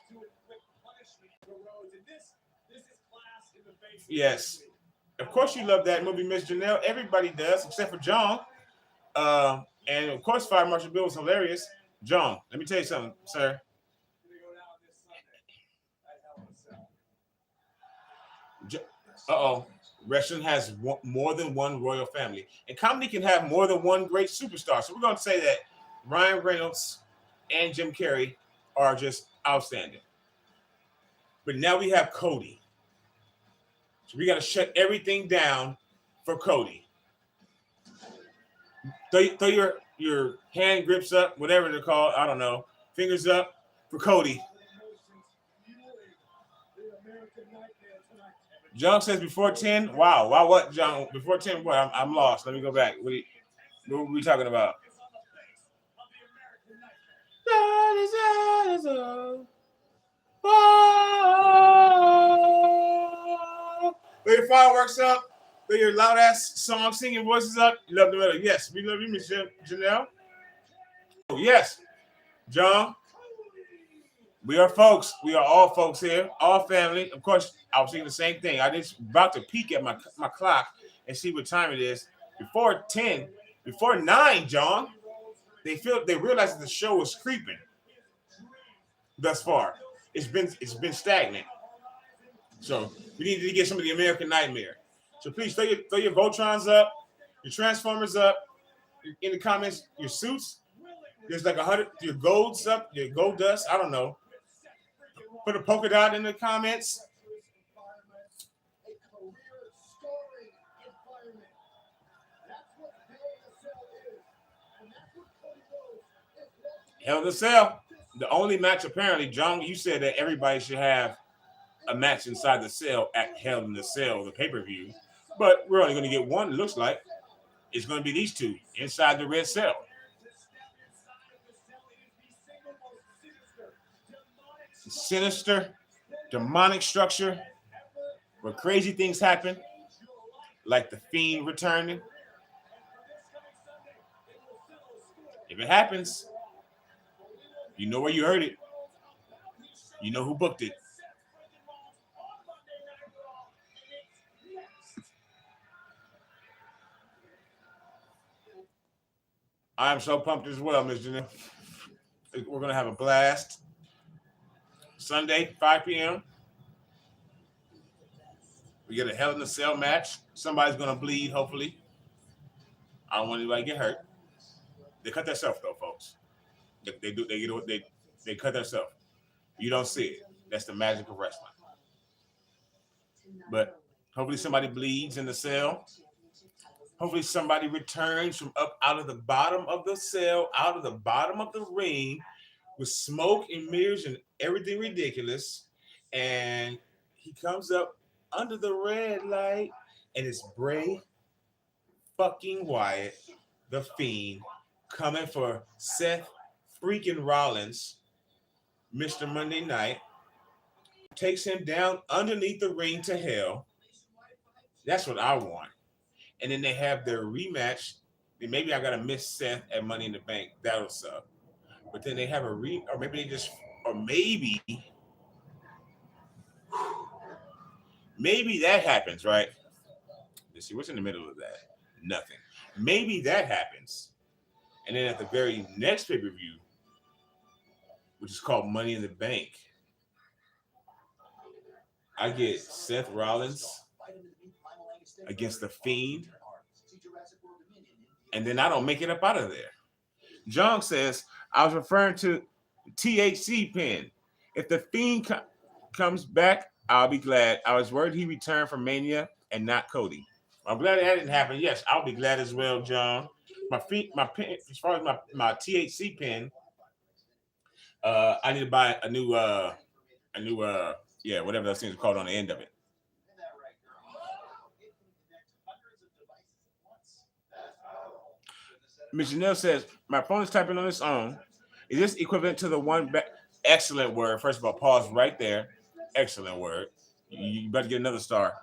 Yes. Of course you love that movie, Miss Janelle. Everybody does, except for John. And of course, Fire Marshal Bill was hilarious. John, let me tell you something, sir. Wrestling has more than one royal family. And comedy can have more than one great superstar. So we're going to say that Ryan Reynolds and Jim Carrey are just outstanding. But now we have Cody. So we got to shut everything down for Cody. Throw your hand grips up, whatever they're called. I don't know. Fingers up for Cody. John says before 10. Wow. What, John? Before 10, what? I'm lost. Let me go back. What were we talking about? Throw your fireworks up. Throw your loud ass song singing voices up. You love the medal. Yes, we love you, Miss Janelle. Oh, yes, John. We are folks. We are all folks here, all family. Of course, I was thinking the same thing. I just about to peek at my clock and see what time it is. Before 10, before 9, John. They realize that the show is creeping. Thus far, it's been stagnant. So we need to get some of the American Nightmare. So please throw your Voltrons up, your Transformers up. In the comments, your suits. There's like 100. Your golds up, your gold dust. I don't know. Put a polka dot in the comments. Hell in a Cell. The only match, apparently, John, you said that everybody should have a match inside the cell at Hell in the Cell, the pay-per-view. But we're only going to get one, it looks like. It's going to be these two inside the red cell. Sinister, demonic structure where crazy things happen, like the Fiend returning. If it happens, you know where you heard it. You know who booked it. I'm so pumped as well, Ms. Janelle. We're going to have a blast. Sunday, 5 p.m. We get a Hell in a Cell match. Somebody's going to bleed, hopefully. I don't want anybody to get hurt. They cut themselves, though, folks. They cut themselves. You don't see it. That's the magic of wrestling. But hopefully somebody bleeds in the cell. Hopefully somebody returns from up out of the bottom of the cell, out of the bottom of the ring, with smoke and mirrors and everything ridiculous. And he comes up under the red light, and it's Bray fucking Wyatt, the Fiend, coming for Seth freaking Rollins, Mr. Monday Night, takes him down underneath the ring to hell. That's what I want. And then they have their rematch. And maybe I gotta miss Seth at Money in the Bank. That'll suck. But then they have or maybe they just, or maybe that happens, right? Let's see what's in the middle of that. Nothing. Maybe that happens. And then at the very next pay-per-view, which is called Money in the Bank, I get Seth Rollins against the Fiend, and then I don't make it up out of there. John says, I was referring to THC pin. If the Fiend comes back, I'll be glad. I was worried he returned from Mania and not Cody. I'm glad that didn't happen. Yes, I'll be glad as well, John. My pin, as far as my THC pin, I need to buy a new whatever those things are called on the end of it. Miss Janelle says, my phone is typing on its own. Is this equivalent to the one back? Excellent word. First of all, pause right there. Excellent word. You better get another star.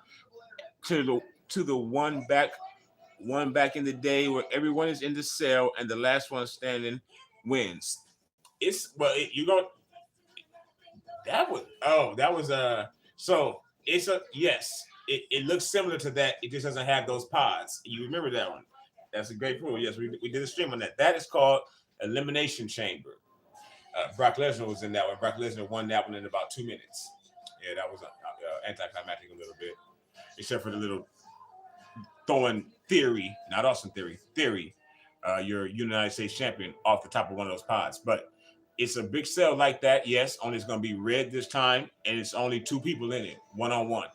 To the one back in the day where everyone is in the cell and the last one standing wins. It's you go. So it's a yes. It looks similar to that. It just doesn't have those pods. You remember that one? That's a great rule. Yes, we did a stream on that. That is called Elimination Chamber. Brock Lesnar was in that one. Brock Lesnar won that one in about 2 minutes. Yeah, that was anticlimactic a little bit, except for the little throwing theory, not Austin theory. Your United States champion off the top of one of those pods. But it's a big sell like that. Yes, only it's going to be red this time, and it's only 2 people in it, one-on-one.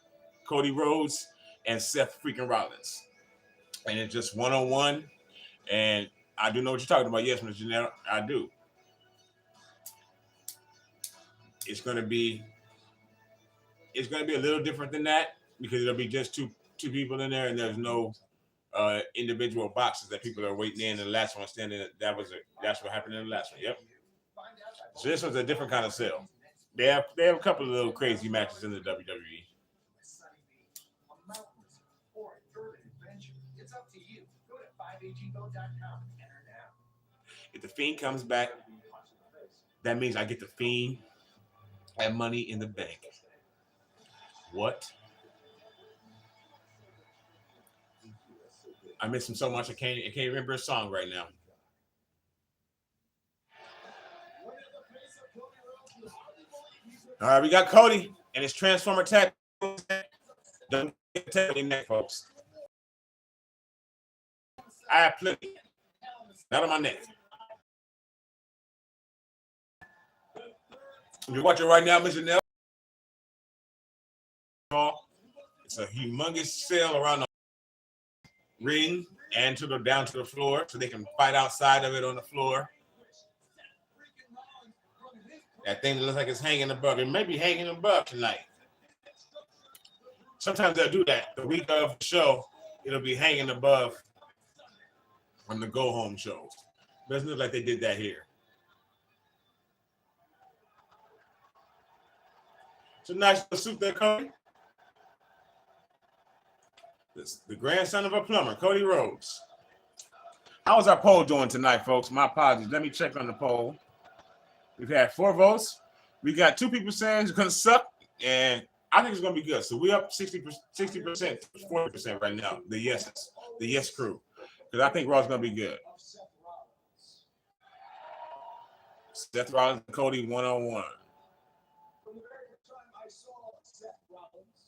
Cody Rhodes and Seth freaking Rollins. And it's just one-on-one. And I do know what you're talking about. Yes, Mr. Janelle, I do. It's going to be a little different than that because it'll be just two people in there, and there's no individual boxes that people are waiting in. And the last one standing. That's what happened in the last one. Yep. So this was a different kind of sale. They have a couple of little crazy matches in the WWE. If the Fiend comes back, that means I get the Fiend and Money in the Bank. What? I miss him so much I can't remember a song right now. All right, we got Cody and his Transformer tag. Don't get the neck, folks. I have plenty. Not on my neck. You're watching right now, Mr. Nell. It's a humongous sale around the ring and down to the floor, so they can fight outside of it on the floor. That thing that looks like it's hanging above. It may be hanging above tonight. Sometimes they'll do that. The week of the show, it'll be hanging above on the go-home shows. Doesn't look like they did that here. It's a nice suit there, Cody. The grandson of a plumber, Cody Rhodes. How was our poll doing tonight, folks? My apologies. Let me check on the poll. We've had 4 votes. We got 2 people saying it's going to suck, and I think it's going to be good. So we're up 60%, 40% right now, the yes crew. Because I think Raw's going to be good. Seth Rollins and Cody one-on-one. From the very first time I saw Seth Rollins,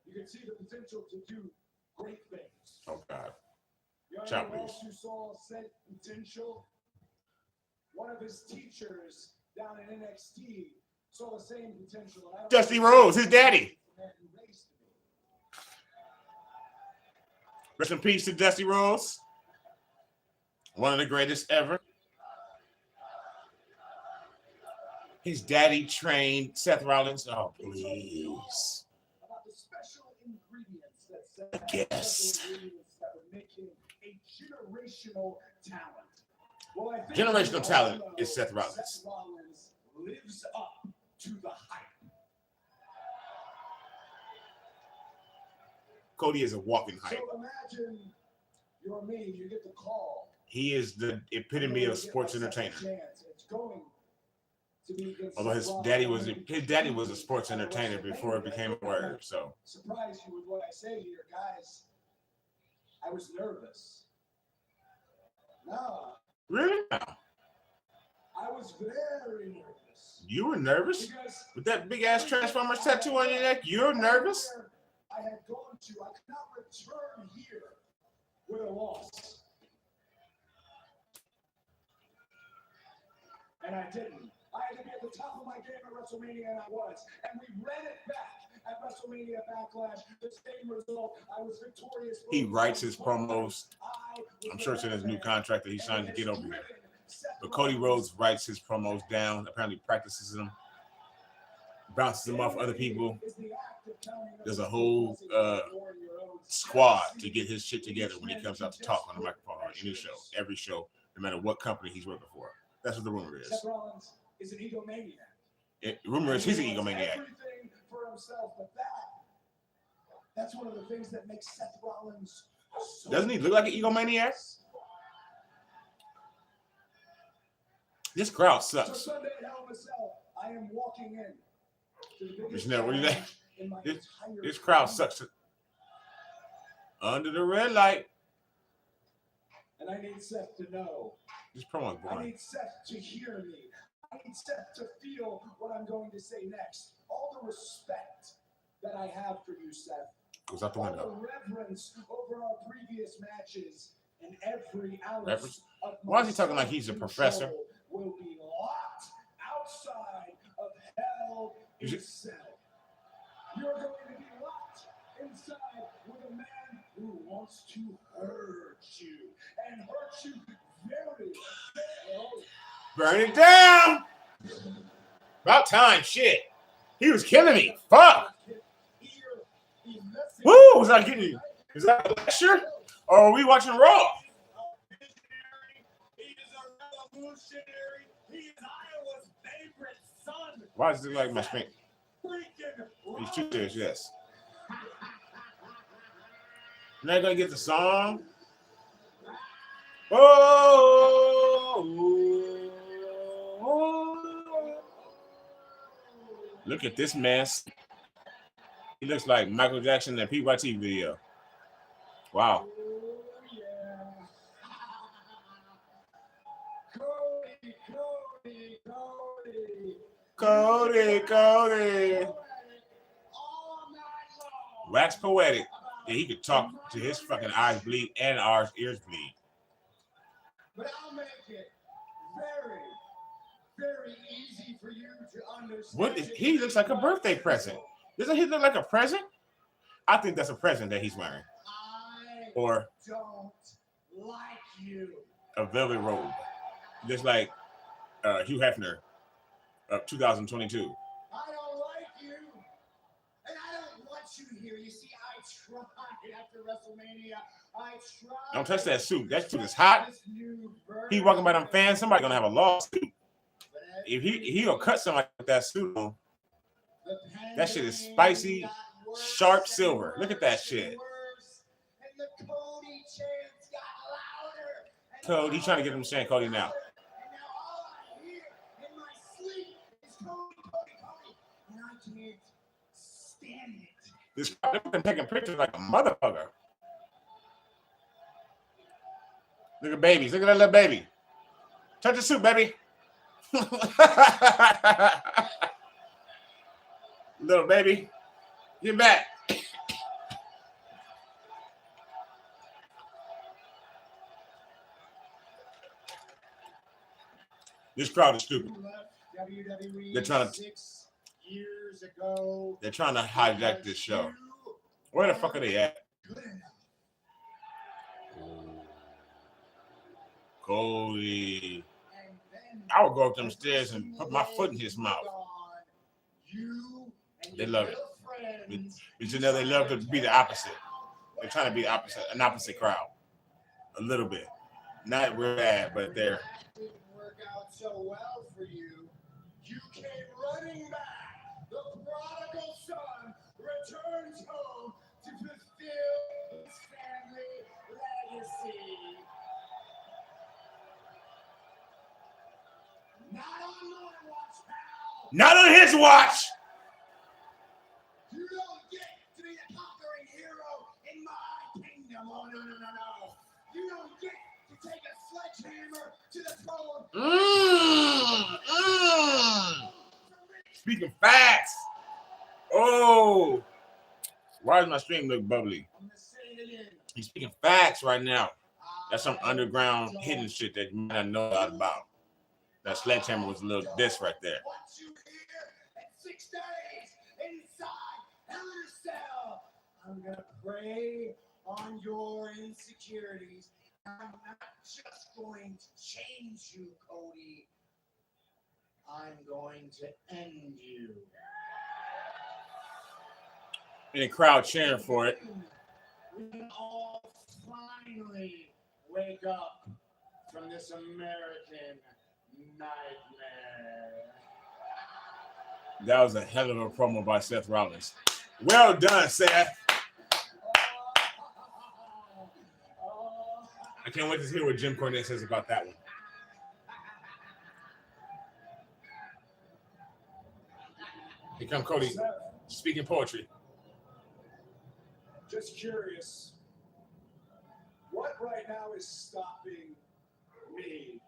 you can see the potential to do great things. Oh, God. You know Chop who loose. else you saw Seth potential? One of his teachers down in NXT saw the same potential. Dusty Rhodes, his daddy. Rest in peace to Dusty Rhodes. One of the greatest ever. His daddy trained Seth Rollins. Oh, please. About the special ingredients that I guess. special ingredients that would make him a generational talent. Well, I think Generational we all talent know is Seth Rollins. Seth Rollins lives up to the hype. Cody is a walking hype. So imagine you're me, you get the call. He is the epitome of sports entertainer. It's going to be against Although his Seth daddy Rollins. was a sports entertainer before it became a word. So Surprise you with what I say here, guys. I was nervous. No, really, I was very nervous. you were nervous Because with that big ass Transformers tattoo on your neck. You're nervous. I had gone to, I could not return here with a loss. And I didn't. I had to be at the top of my game at WrestleMania, and I was. And we ran it back at WrestleMania Backlash. The same result. I was victorious. He writes his promos. I'm sure it's in his new contract that he signed to get over here. But Cody Rhodes writes his promos down. Apparently practices them, bounces them off other people. There's a whole squad to get his shit together when he comes out to talk on the microphone on any show, every show, no matter what company he's working for. That's what the rumor is. Seth Rollins is an egomaniac. Rumor is he's an egomaniac. Everything for himself, but that's one of the things that makes Seth Rollins so Doesn't he look like an egomaniac? This crowd So sucks. Sunday at Hell in a Cell, I am walking in to the biggest Missionary, what do you think? challenge in my This- entire This crowd career. sucks. Under the red light. And I need Seth to know. This promo is I boring. need Seth to hear me. I need Seth to feel what I'm going to say next. All the respect that I have for you, Seth. Goes out the All window. the reverence over our previous matches and every ounce Reverence? of Why is he talking like he's a self-control professor? will be locked outside of Hell in You a Cell. You're going to be locked inside with a man who wants to hurt you and hurt you very, very. Burn it down. About time. Shit. He was killing me. Fuck. Woo! Was I getting you? Is that a lecture? Or are we watching Raw? Why does it look like my screen? He's too serious, yes. Not gonna get the song. Oh, look at this mess. He looks like Michael Jackson in a PYT video. Wow. Cody. Wax poetic. Yeah, he could talk to his fucking eyes bleed and our ears bleed. But I'll make it very, very easy for you to understand. What is he looks like a birthday present. Doesn't he look like a present? I think that's a present that he's wearing. I Or don't like you. a velvet robe. Just like Hugh Hefner of 2022. I don't like you. And I don't want you here. You see, I tried after WrestleMania. I tried. Don't touch that suit. That suit is hot. He walking by them fans. Somebody gonna have a lawsuit. If he'll cut somebody with that suit on. That shit is spicy, sharp silver. Look at that shit. Cody, he's trying to get him saying Cody now. This crowd been taking pictures like a motherfucker. Look at babies. Look at that little baby. Touch the suit, baby. Little baby. Get back. This crowd is stupid. They're trying to 6 years ago. They're trying to hijack this show. Where the fuck are they at? Cody. And then I would go up them stairs and put my foot in his mouth. They love it. But you know, they love to be the opposite. They're trying to be an opposite crowd. A little bit. Not real bad, but they're. Didn't work out so well for you. You came running back. The prodigal son returns home to fulfill his family legacy. Not on my watch, pal. Not on his watch. You don't get to be the conquering hero in my kingdom. Oh, no. You don't get to take a sledgehammer to the throne. Speaking facts. Oh. Why does my stream look bubbly? He's speaking facts right now. That's some underground hidden shit that you might not know a lot about. That sledgehammer was a little diss right there. What you hear at 6 days inside Hell in a Cell. I'm gonna prey on your insecurities. I'm not just going to change you, Cody. I'm going to end you. And the crowd cheering for it. We can all finally wake up from this American nightmare. That was a hell of a promo by Seth Rollins. Well done, Seth. I can't wait to hear what Jim Cornette says about that one. Here come Cody speaking poetry. Just curious, what right now is stopping me?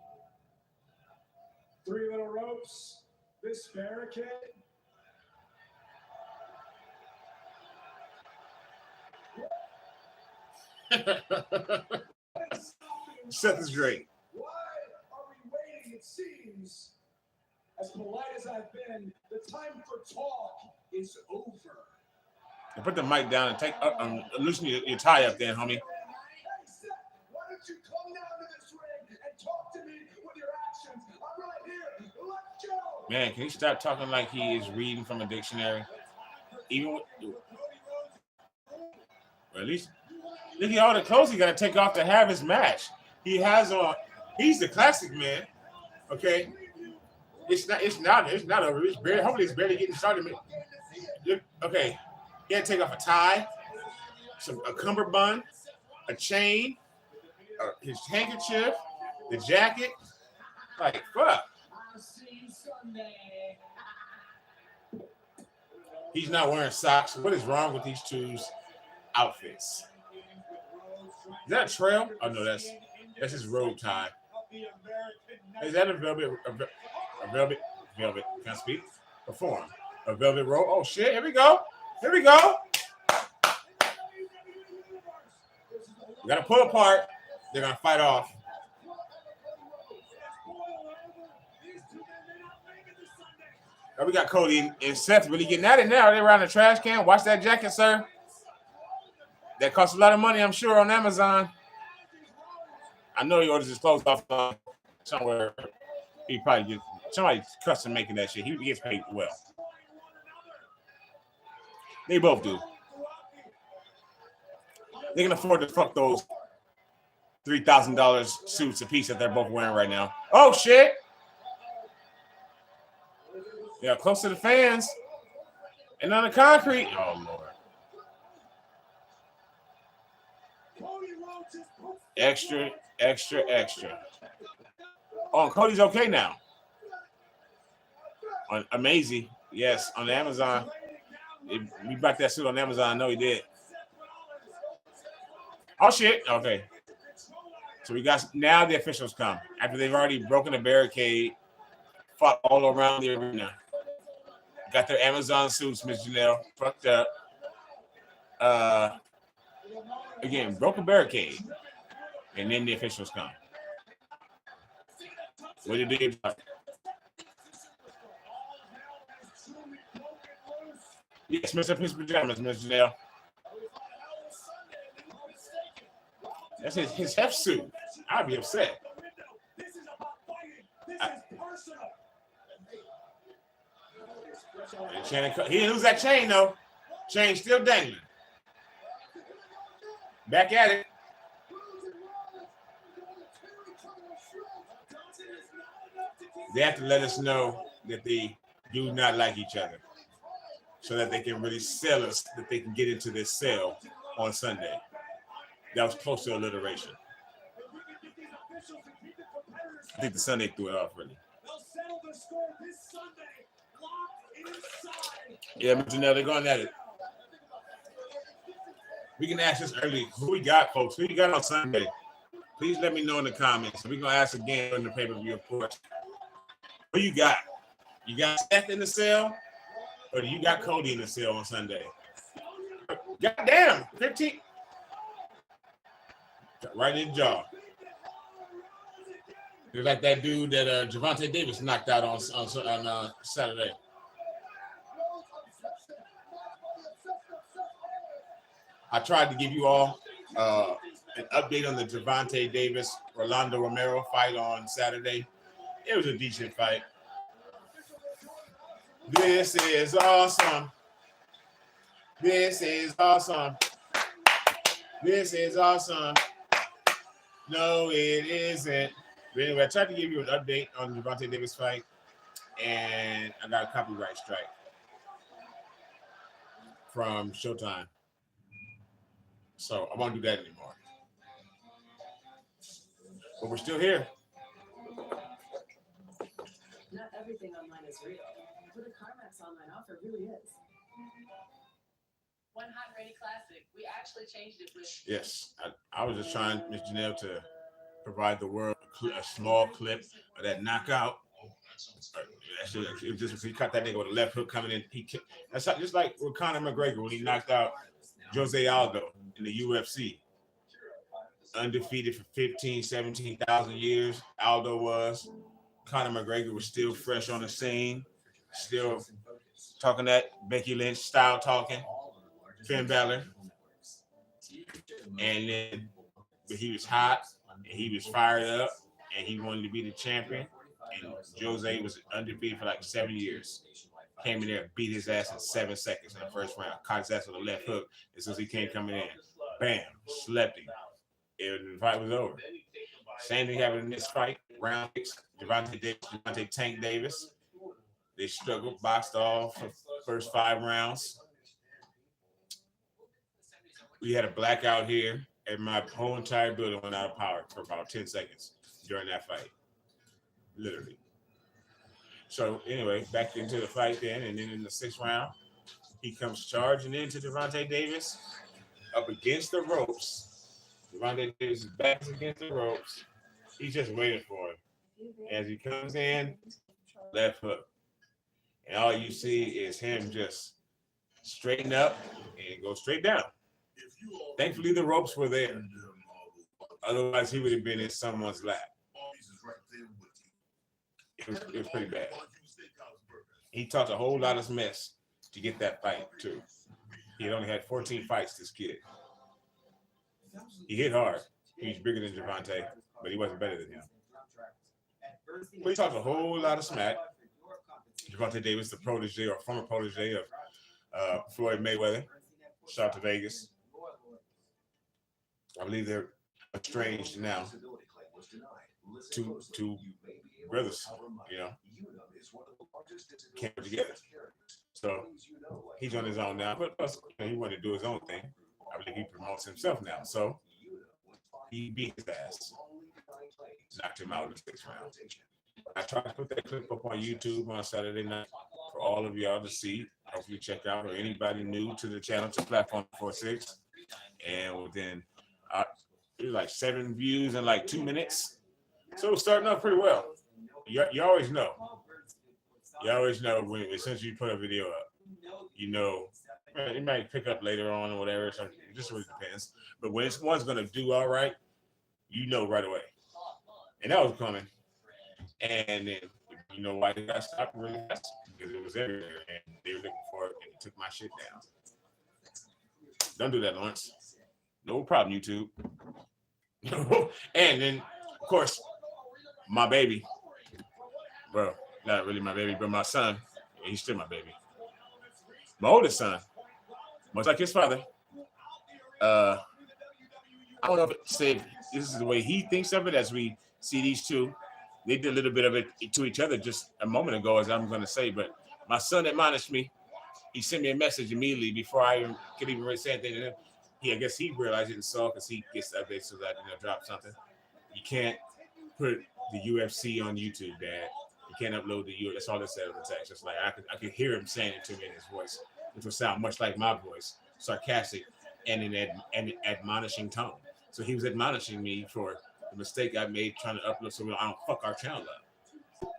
3 little ropes, this barricade? Seth is great. Why are we waiting? It seems, as polite as I've been, the time for talk is over. And put the mic down and take loosen your tie up there, homie. Hey, Seth, why don't you come down to this ring and talk to me with your actions? I'm right here. Let's go. Man, can you stop talking like he is reading from a dictionary? Even with, well, at least look at all the clothes he got to take off to have his match. He has on. He's the classic man. Okay, it's not over. It's barely. Hopefully, it's barely getting started. Look, okay, he had to take off a tie, a cummerbund, a chain, his handkerchief, the jacket. Like fuck. He's not wearing socks. What is wrong with these two's outfits? Is that a trail? Oh no, that's his robe tie. Is that a velvet? A velvet? Can I speak? Perform. A velvet robe. Oh shit! Here we go. Here we go. We gotta pull apart. They're gonna fight off. Now we got Cody and Seth really getting at it now. They're around the trash can. Watch that jacket, sir. That costs a lot of money, I'm sure, on Amazon. I know he orders his clothes off somewhere. He probably gets somebody custom making that shit. He gets paid well. They both do. They can afford to fuck those $3,000 suits a piece that they're both wearing right now. Oh shit! Yeah, close to the fans and on the concrete. Oh Lord. Extra. Oh, and Cody's okay now. On Amazing, yes, on Amazon. We bought that suit on Amazon. I know he did. Oh shit. Okay. So we got now the officials come after they've already broken the barricade, fought all around the arena. Got their Amazon suits, Miss Janelle. Fucked up. Again, broke a barricade. And then the officials come. What did they do? Yes, mess up his pajamas, Miss Janelle. That's his hef suit. I'd be upset. He didn't lose that chain though. Chain still dangling. Back at it. They have to let us know that they do not like each other, so that they can really sell us, that they can get into this sale on Sunday. That was close to alliteration. I think the Sunday threw it off really. Yeah, Mr. Janelle, they're going at it. We can ask this early. Who we got, folks? Who you got on Sunday? Please let me know in the comments. We're going to ask again in the pay-per-view report. Who you got? You got Seth in the cell? Or do you got Cody in the cell on Sunday? Goddamn, 15. Right in the jaw. It's like that dude that Gervonta Davis knocked out on Saturday. I tried to give you all an update on the Gervonta Davis Rolando Romero fight on Saturday. It was a decent fight. This is awesome. This is awesome. This is awesome. No, it isn't. But anyway, I tried to give you an update on the Gervonta Davis fight, and I got a copyright strike from Showtime. So I won't do that anymore. But we're still here. Not everything online is real, but the CarMax online offer really is. One hot ready classic. We actually changed it with. Yes, I was just trying, Ms. Janelle, to provide the world a small clip of that knockout. It was just he caught that nigga with a left hook coming in. That's just like with Conor McGregor when he knocked out Jose Aldo in the UFC. Undefeated for 15, 17,000 years. Aldo was. Conor McGregor was still fresh on the scene. Still talking that Becky Lynch style talking. Finn Balor. And then he was hot. And he was fired up. And he wanted to be the champion. And Jose was undefeated for like 7 years. Came in there and beat his ass in 7 seconds in the first round. Caught his ass with a left hook as soon as he came coming in. Bam. Slept him. And the fight was over. Same thing happened in this fight. Round 6. Gervonta Tank Davis. They struggled, boxed off for the first 5 rounds. We had a blackout here, and my whole entire building went out of power for about 10 seconds during that fight. Literally. So anyway, back into the fight then, and then in the 6th round, he comes charging into Gervonta Davis up against the ropes. Gervonta Davis' back is against the ropes. He's just waiting for him. As he comes in, left hook. And all you see is him just straighten up and go straight down. Thankfully, the ropes were there. Otherwise, he would have been in someone's lap. It was pretty bad. He talked a whole lot of mess to get that fight, too. He had only had 14 fights, this kid. He hit hard. He's bigger than Gervonta, but he wasn't better than him. But he talked a whole lot of smack. Gervonta Davis, the protege or former protege of Floyd Mayweather, shot to Vegas. I believe they're estranged now. Two brothers, came together. So he's on his own now, but plus, he wanted to do his own thing. I believe he promotes himself now. So he beat his ass. Knocked him out in the 6th round. I tried to put that clip up on YouTube on Saturday night for all of y'all to see. Hopefully check out, or anybody new to the channel, to Platform 46. And within it was like 7 views in like 2 minutes. So it's starting off pretty well. You always know. You always know when, as soon as you put a video up, it might pick up later on or whatever. So it just really depends. But when one's going to do all right, right away. And that was coming. And then, why they got stopped really fast? Because it was everywhere. And they were looking for it, and it took my shit down. Don't do that, Lawrence. No problem, YouTube. And then, of course, my baby. Well, not really my baby, but my son. He's still my baby. My oldest son, much like his father, I don't know if say this is the way he thinks of it as we see these two. They did a little bit of it to each other just a moment ago, as I'm going to say, but my son admonished me. He sent me a message immediately before I could even say anything to him. I guess he realized it and saw because he gets updates so that drop something. You can't put the UFC on YouTube, Dad. You can't upload the UFC. That's all it said on the text. It's like I could hear him saying it to me in his voice, which would sound much like my voice, sarcastic and in an admonishing tone. So he was admonishing me for the mistake I made trying to upload so I don't fuck our channel up.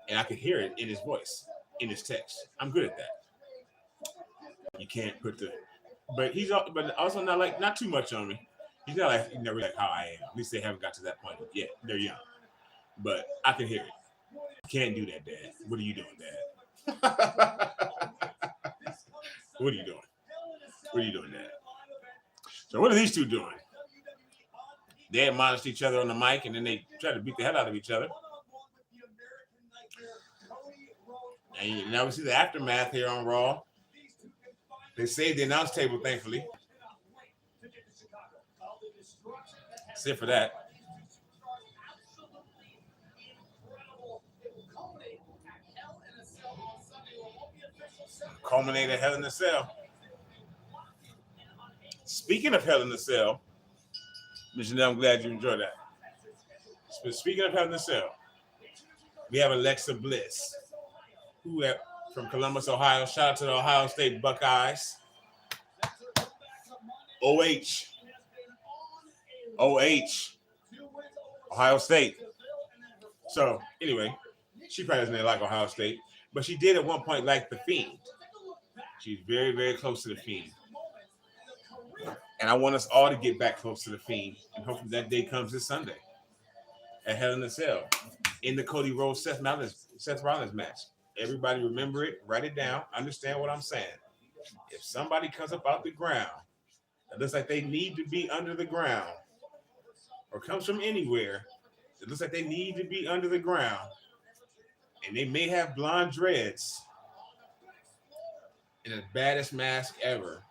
And I could hear it in his voice, in his text. I'm good at that. You can't put but also not too much on me. He's not like like how I am. At least they haven't got to that point yet. They're young, but I can hear it. You can't do that, Dad. What are you doing, Dad? What are you doing? What are you doing, Dad? So what are these two doing? They admonished each other on the mic, and then they try to beat the hell out of each other. And now we see the aftermath here on Raw. They saved the announce table, thankfully. Except for that. Culminate at Hell in a Cell. Speaking of Hell in a Cell, Mr. I'm glad you enjoyed that. But speaking of Hell in a Cell, we have Alexa Bliss, who from Columbus, Ohio. Shout out to the Ohio State Buckeyes. OH, Ohio State. So anyway, she probably doesn't like Ohio State, but she did at one point like the Fiend. She's very, very close to the Fiend. And I want us all to get back close to the Fiend, and hopefully that day comes this Sunday at Hell in a Cell in the Cody Rhodes Seth Rollins match. Everybody remember it, write it down, understand what I'm saying. If somebody comes up out the ground that looks like they need to be under the ground, or comes from anywhere that looks like they need to be under the ground, and they may have blonde dreads and the baddest mask ever,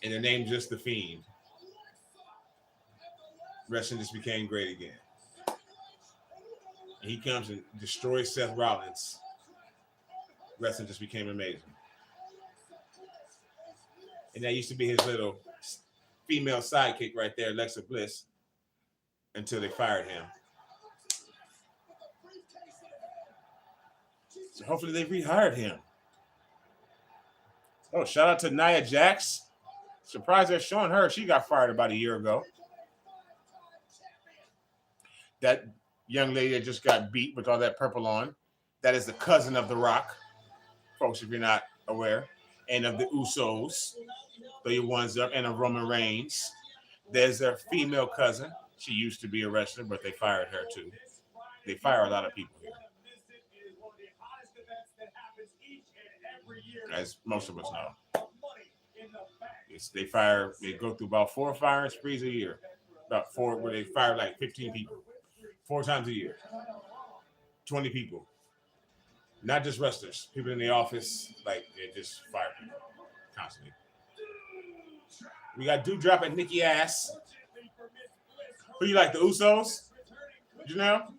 and the name just the Fiend, wrestling just became great again. And he comes and destroys Seth Rollins. Wrestling just became amazing. And that used to be his little female sidekick right there, Alexa Bliss, until they fired him. So hopefully they rehired him. Oh, shout out to Nia Jax. Surprised they're showing her. She got fired about a year ago. That young lady that just got beat with all that purple on, that is the cousin of The Rock, folks, if you're not aware, and of the Usos, the ones up, and of Roman Reigns. There's their female cousin. She used to be a wrestler, but they fired her too. They fire a lot of people here, as most of us know. They go through about 4 firing sprees a year. About 4, where they fire like 15 people. 4 times a year. 20 people. Not just wrestlers. People in the office, like, they just fire people constantly. We got Doudrop and Nikki Ass. Who you like, the Usos? Janelle?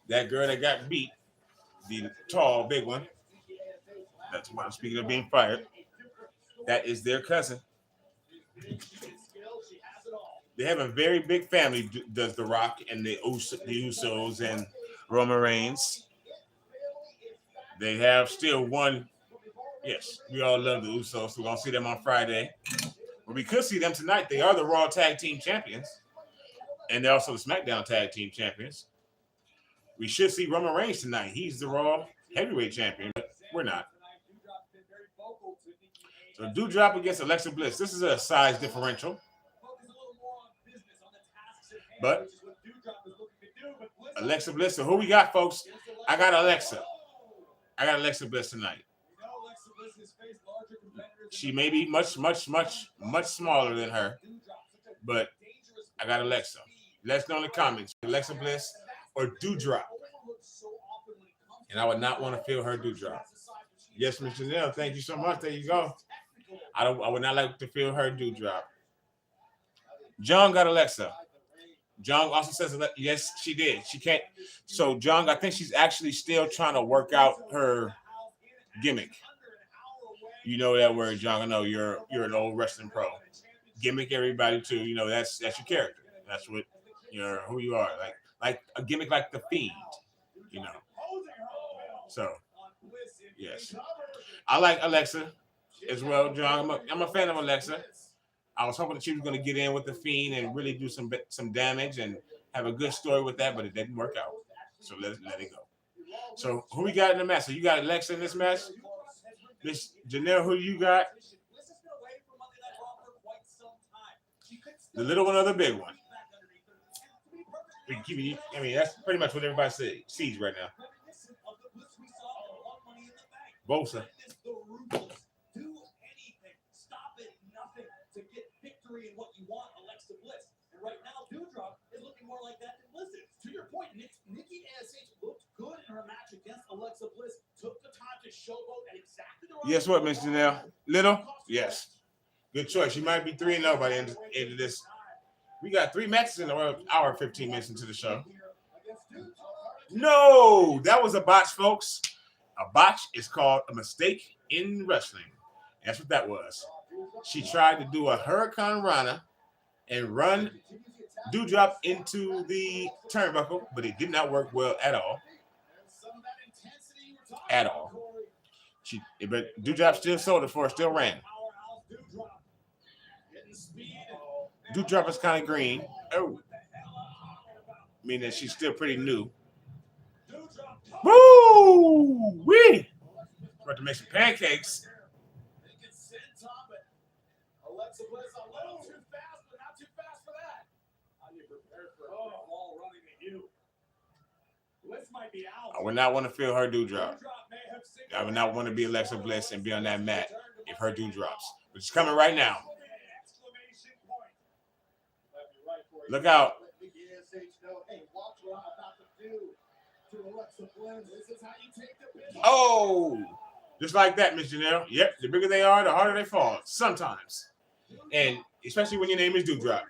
That girl that got beat, the tall, big one. That's why I'm speaking of being fired. That is their cousin. They have a very big family, does The Rock and the Usos and Roman Reigns. They have still one. Yes, we all love the Usos, so we're going to see them on Friday. But we could see them tonight. They are the Raw Tag Team Champions, and they're also the SmackDown Tag Team Champions. We should see Roman Reigns tonight. He's the Raw Heavyweight Champion, but we're not. So Doudrop against Alexa Bliss. This is a size differential. But Alexa Bliss. So who we got, folks? I got Alexa Bliss tonight. She may be much smaller than her, but I got Alexa. Let us know in the comments, Alexa Bliss or Doudrop. And I would not want to feel her dewdrop. Yes, Miss Janelle, thank you so much. There you go. I would not like to feel her dewdrop. John got Alexa. John also says yes, she did. She can't. So John, I think she's actually still trying to work out her gimmick. You know that word, John. I know you're an old wrestling pro. Gimmick everybody too. You know that's your character. That's what who you are. Like a gimmick like the Fiend. You know. So yes, I like Alexa as well, John. I'm a fan of Alexa. I was hoping that she was going to get in with the Fiend and really do some damage and have a good story with that, but it didn't work out. So let it go. So who we got in the match? So you got Alexa in this match? Miss Janelle, who you got? The little one or the big one? I mean, that's pretty much what everybody sees right now. Bosa. To get victory in what you want, Alexa Bliss. And right now, Dewdrop is looking more like that than Bliss is. To your point, Nikki ASH looked good in her match against Alexa Bliss. Took the time to showboat at exactly the right. Yes, what, Miss Janelle? Little? Yes. Good choice. She might be 3-0 by the end of this. We got 3 matches in the hour 15 minutes into the show. No, that was a botch, folks. A botch is called a mistake in wrestling. That's what that was. She tried to do a Hurricane Rana and run Dewdrop into the turnbuckle, but it did not work well at all. At all. But Dewdrop still sold it for her, still ran. Dewdrop is kind of green. Oh. Meaning she's still pretty new. Woo! Wee! About to make some pancakes. Alexa Bliss a little too fast, but not too fast for that. How do you prepare for a ball running at you? Bliss might be out. I would not want to feel her dewdrop. I would not want to be Alexa Bliss and be on that mat if her dewdrops. But she's coming right now. Look out. Oh, just like that, Miss Janelle. Yep, the bigger they are, the harder they fall. Sometimes. And especially when your name is Dewdrop.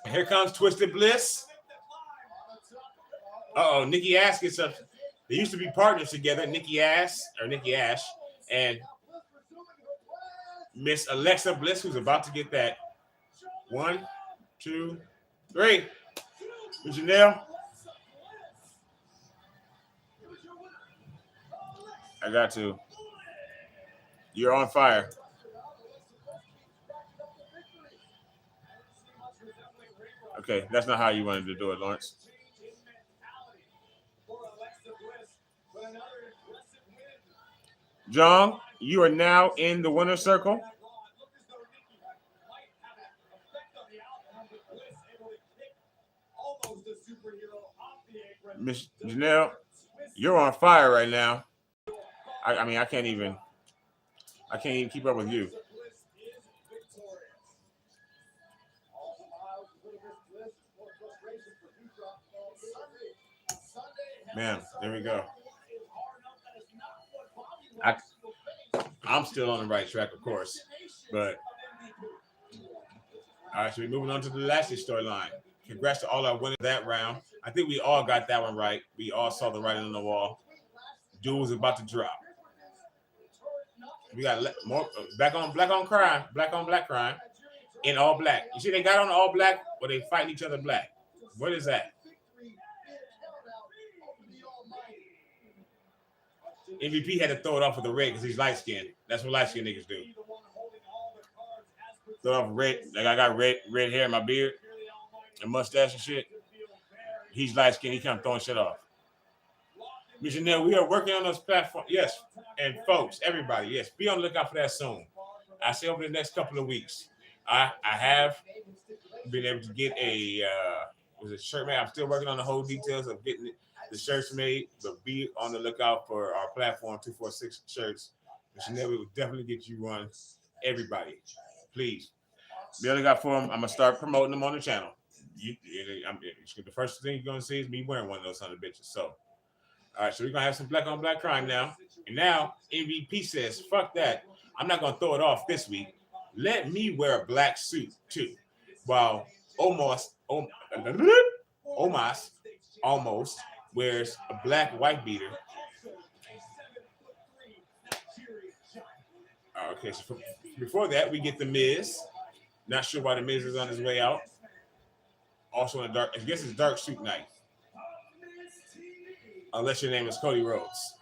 And here comes Twisted Bliss. Uh-oh, Nikki Ash gets up. They used to be partners together, Nikki Ash and Miss Alexa Bliss, who's about to get that. 1, 2, 3. Miss Janelle. I got to. You're on fire. Okay, that's not how you wanted to do it, Lawrence. John, you are now in the winner's circle. Miss Janelle, you're on fire right now. I mean, I can't even keep up with you. Man, there we go. I'm still on the right track, of course. But all right, so we're moving on to the Lashley storyline. Congrats to all our winners that round. I think we all got that one right. We all saw the writing on the wall. Dude was about to drop. We got more black on black crime in all black. You see, they got on all black, or they fighting each other black. What is that? MVP had to throw it off with the red because he's light skinned. That's what light skinned niggas do. Throw it off red. Like I got red hair in my beard and mustache and shit. He's light skinned. He kind of throwing shit off. Miss Janelle, we are working on those platforms. Yes. And folks, everybody, yes, be on the lookout for that soon. I say over the next couple of weeks. I have been able to get a shirt made. I'm still working on the whole details of getting the shirts made, but be on the lookout for our platform 246 shirts. Miss Janelle, we will definitely get you one. Everybody, please be on the lookout for them. I'm gonna start promoting them on the channel. The first thing you're gonna see is me wearing one of those son of bitches. So All right, so we're gonna have some black on black crime now. And now MVP says, "Fuck that! I'm not gonna throw it off this week. Let me wear a black suit too." While Omos almost wears a black white beater. Okay, so before that, we get the Miz. Not sure why the Miz is on his way out. Also in a dark, I guess it's dark suit night. Unless your name is Cody Rhodes.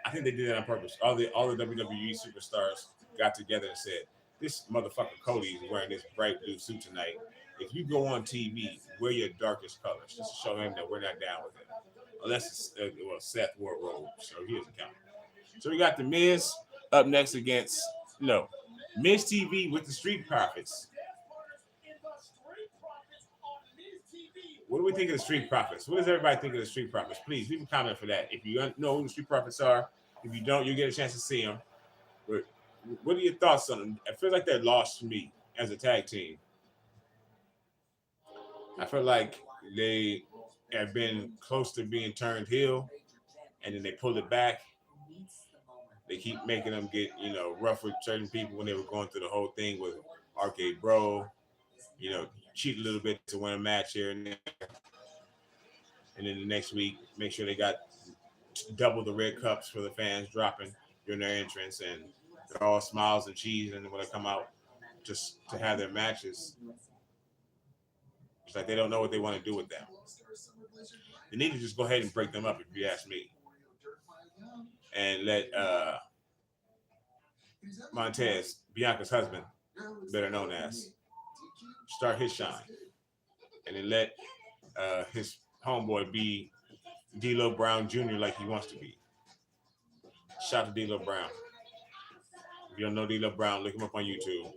I think they did that on purpose. All the WWE superstars got together and said, "This motherfucker Cody is wearing this bright blue suit tonight. If you go on TV, wear your darkest colors, just to show him that we're not down with it." Unless it's Seth wore robe, so he doesn't count. So we got the Miz up next against Miz TV with the Street Profits. What do we think of the Street Profits? What does everybody think of the Street Profits? Please leave a comment for that. If you know who the Street Profits are, if you don't, you'll get a chance to see them. But what are your thoughts on them? I feel like they're lost to me as a tag team. I feel like they have been close to being turned heel, and then they pulled it back. They keep making them get, rough with certain people when they were going through the whole thing with Arcade Bro, cheat a little bit to win a match here and there. And then the next week, make sure they got double the red cups for the fans dropping during their entrance. And they're all smiles and cheese. And when they come out just to have their matches, it's like they don't know what they want to do with them. They need to just go ahead and break them up, if you ask me. And let Montez, Bianca's husband, better known as, start his shine. And then let his homeboy be D'Lo Brown Jr. like he wants to be. Shout out to D'Lo Brown. If you don't know D'Lo Brown, look him up on YouTube.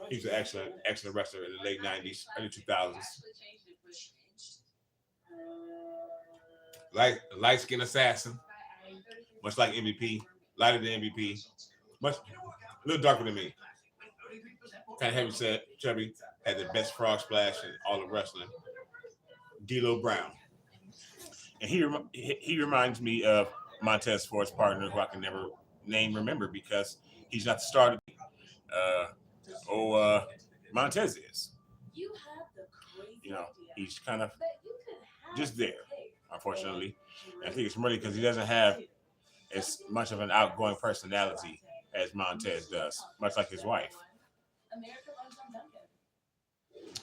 He's an excellent wrestler in the late 90s, early 2000s. Light-skinned assassin, much like MVP, lighter than MVP, a little darker than me. Kind of heavy set, chubby, had the best frog splash in all of wrestling. D'Lo Brown, and he reminds me of Montez Ford's partner, who I can never remember because he's not the star. Montez is. He's kind of just there. Unfortunately, I think it's really because he doesn't have as much of an outgoing personality as Montez does, much like his wife.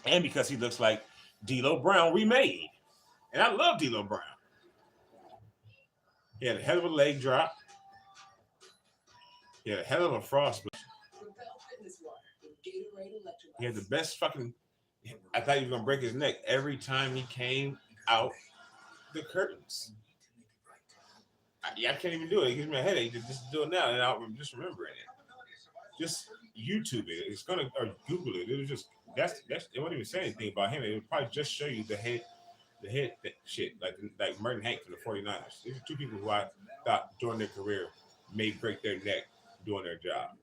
And because he looks like D'Lo Brown remade. And I love D'Lo Brown. He had a hell of a leg drop. He had a hell of a frog splash. He had the best fucking... I thought he was going to break his neck every time he came out the curtains. I can't even do it. It gives me a headache to just do it now, and I'm just remembering it. Just YouTube it. It's gonna or Google it. It was just it won't even say anything about him. It would probably just show you the head shit like Merton Hank from the 49ers. These are two people who I thought during their career may break their neck doing their job.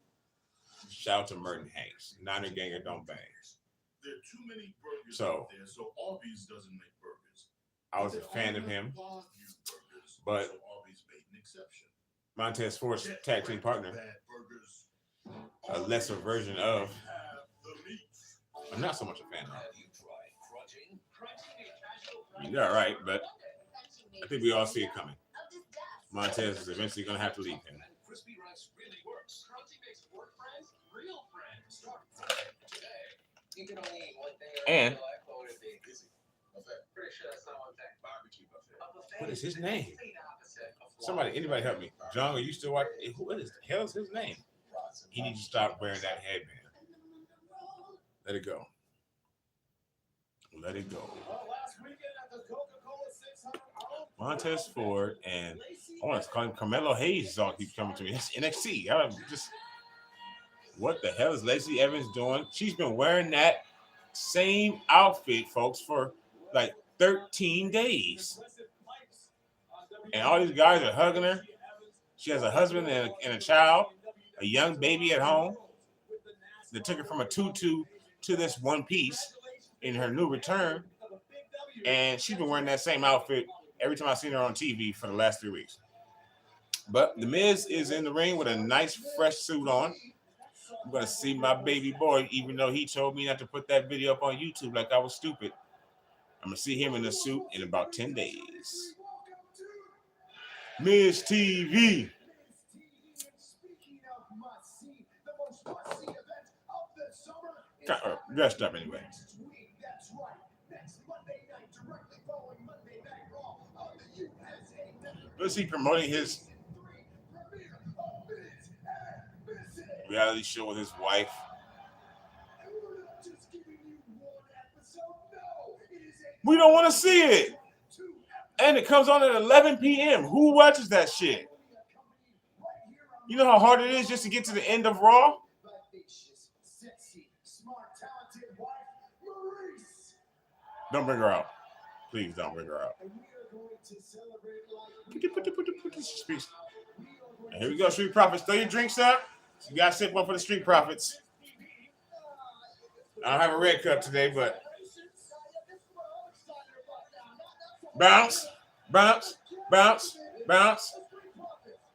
Shout out to Merton Hanks. Niner ganger don't bang. There are too many burgers So out there, so Arby's doesn't make burgers. I was a fan of him, but Montez Ford's tag team partner, a lesser version of, I'm not so much a fan of. You're all right, but I think we all see it coming. Montez is eventually going to have to leave him. And what is his name? Anybody help me. John, are you still watching? What is the hell's his name? He needs to stop wearing that headband. Let it go. Let it go. Montez Ford and I want to call him Carmelo Hayes. All keeps coming to me. It's NXT. What the hell is Lacey Evans doing? She's been wearing that same outfit, folks, for like 13 days. And all these guys are hugging her. She has a husband and a child, a young baby at home. They took her from a tutu to this one piece in her new return. And she's been wearing that same outfit every time I've seen her on TV for the last 3 weeks. But The Miz is in the ring with a nice, fresh suit on. I'm going to see my baby boy, even though he told me not to put that video up on YouTube like I was stupid. I'm going to see him in the suit in about 10 days. Miz TV. Dressed up anyway. Let's see promoting his reality show with his wife. We don't want to see it. And it comes on at 11 p.m. Who watches that shit? You know how hard it is just to get to the end of Raw? Don't bring her out. Please don't bring her out. And here we go, Street Profits. Throw your drinks up. You got to sip one for the Street Profits. I don't have a red cup today, but bounce, bounce, bounce, bounce.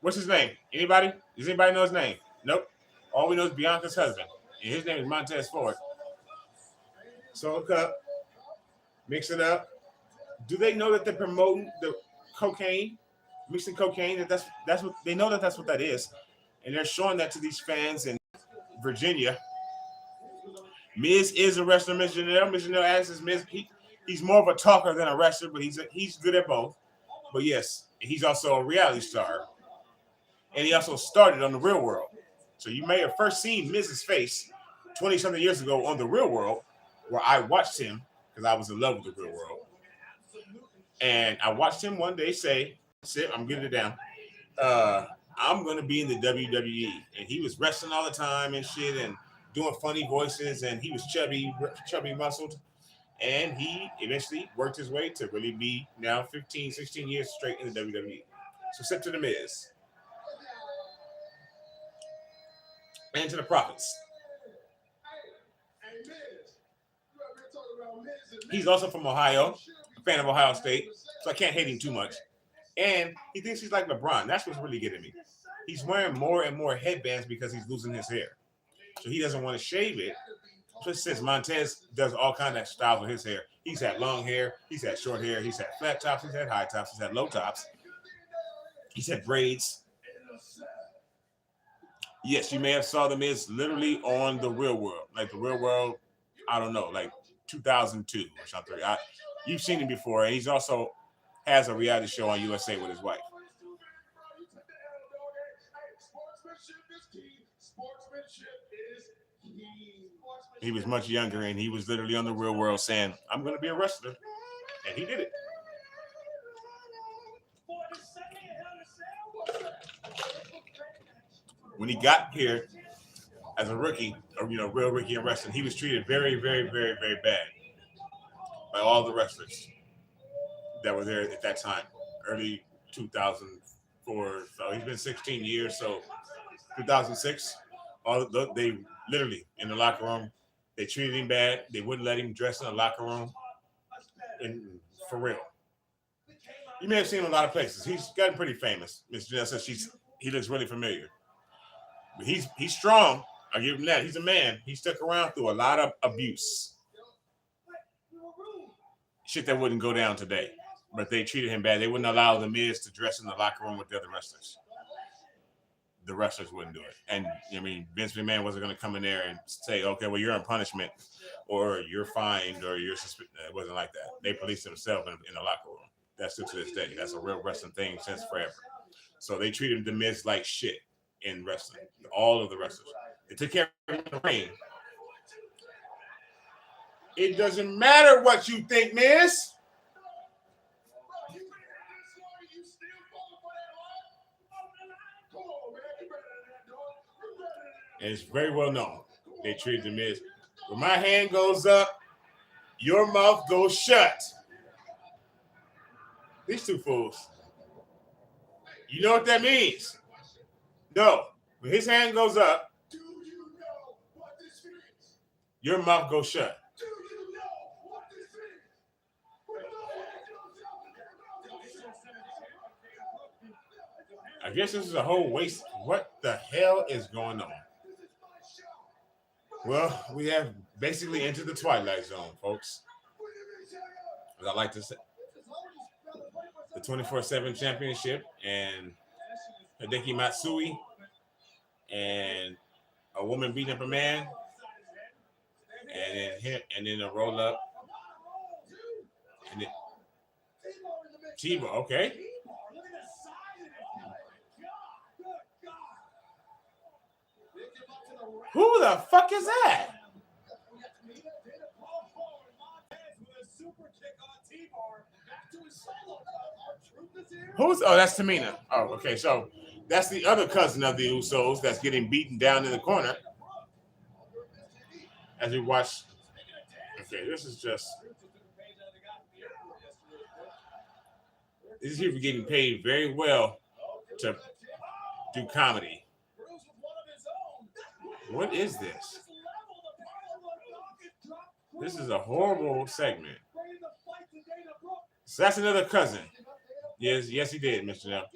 What's his name? Anybody? Does anybody know his name? Nope. All we know is Bianca's husband. And his name is Montez Ford. So a cup. Mix it up. Do they know that they're promoting the cocaine? Mixing cocaine? That's what they know that's what that is. And they're showing that to these fans in Virginia. Miz is a wrestler, Miz Janelle. Miz Janelle asks Miz. He's more of a talker than a wrestler, but he's good at both. But yes, he's also a reality star. And he also started on The Real World. So you may have first seen Miz's face 20-something years ago on The Real World, where I watched him because I was in love with The Real World. And I watched him one day say, I'm getting it down. I'm going to be in the WWE. And he was wrestling all the time and shit and doing funny voices. And he was chubby muscled. And he eventually worked his way to really be now 15, 16 years straight in the WWE. So step to The Miz. And to the Profits. He's also from Ohio, a fan of Ohio State, so I can't hate him too much. And he thinks he's like LeBron. That's what's really getting me. He's wearing more and more headbands because he's losing his hair. So he doesn't want to shave it. Just since Montez does all kinds of styles with his hair. He's had long hair. He's had short hair. He's had flat tops. He's had high tops. He's had low tops. He's had braids. Yes, you may have saw The Miz literally on The Real World. Like The Real World, I don't know, like 2002 or something. You've seen him before. And he's also has a reality show on USA with his wife. He was much younger, and he was literally on The Real World saying, I'm going to be a wrestler. And he did it. When he got here as a rookie, or real rookie in wrestling, he was treated very, very, very, very bad by all the wrestlers that were there at that time, early 2004. So he's been 16 years. So 2006, they literally in the locker room, they treated him bad. They wouldn't let him dress in the locker room. And for real, you may have seen him in a lot of places. He's gotten pretty famous. Miss Janelle says he looks really familiar. But he's strong. I give him that. He's a man. He stuck around through a lot of abuse. Shit that wouldn't go down today. But they treated him bad. They wouldn't allow The Miz to dress in the locker room with the other wrestlers. The wrestlers wouldn't do it. And, Vince McMahon wasn't going to come in there and say, okay, well, you're on punishment or you're fined or you're suspended. It wasn't like that. They policed themselves in the locker room. That's still to this day. That's a real wrestling thing since forever. So they treated The Miz like shit in wrestling. All of the wrestlers. They took care of him in the ring. It doesn't matter what you think, Miz. And it's very well known. They treated The Miz. When my hand goes up, your mouth goes shut. These two fools. You know what that means? No. When his hand goes up, your mouth goes shut. I guess this is a whole waste. What the hell is going on? Well, we have basically entered the twilight zone, folks. As I like to say, the 24/7 championship and Hideki Matsui and a woman beating up a man, and then a roll up, and then Tebow. Okay. Who the fuck is that? Who's? Oh, that's Tamina. Oh, okay. So that's the other cousin of the Usos that's getting beaten down in the corner. As we watch. Okay, this is here for getting paid very well to do comedy. What is this? This is a horrible segment. So that's another cousin. Yes, he did, Mr. Nell.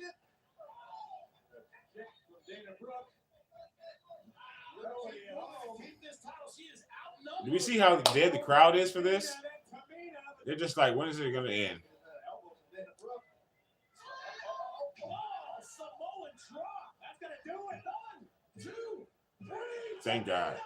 Do we see how dead the crowd is for this? They're just like, when is it going to end? Thank God.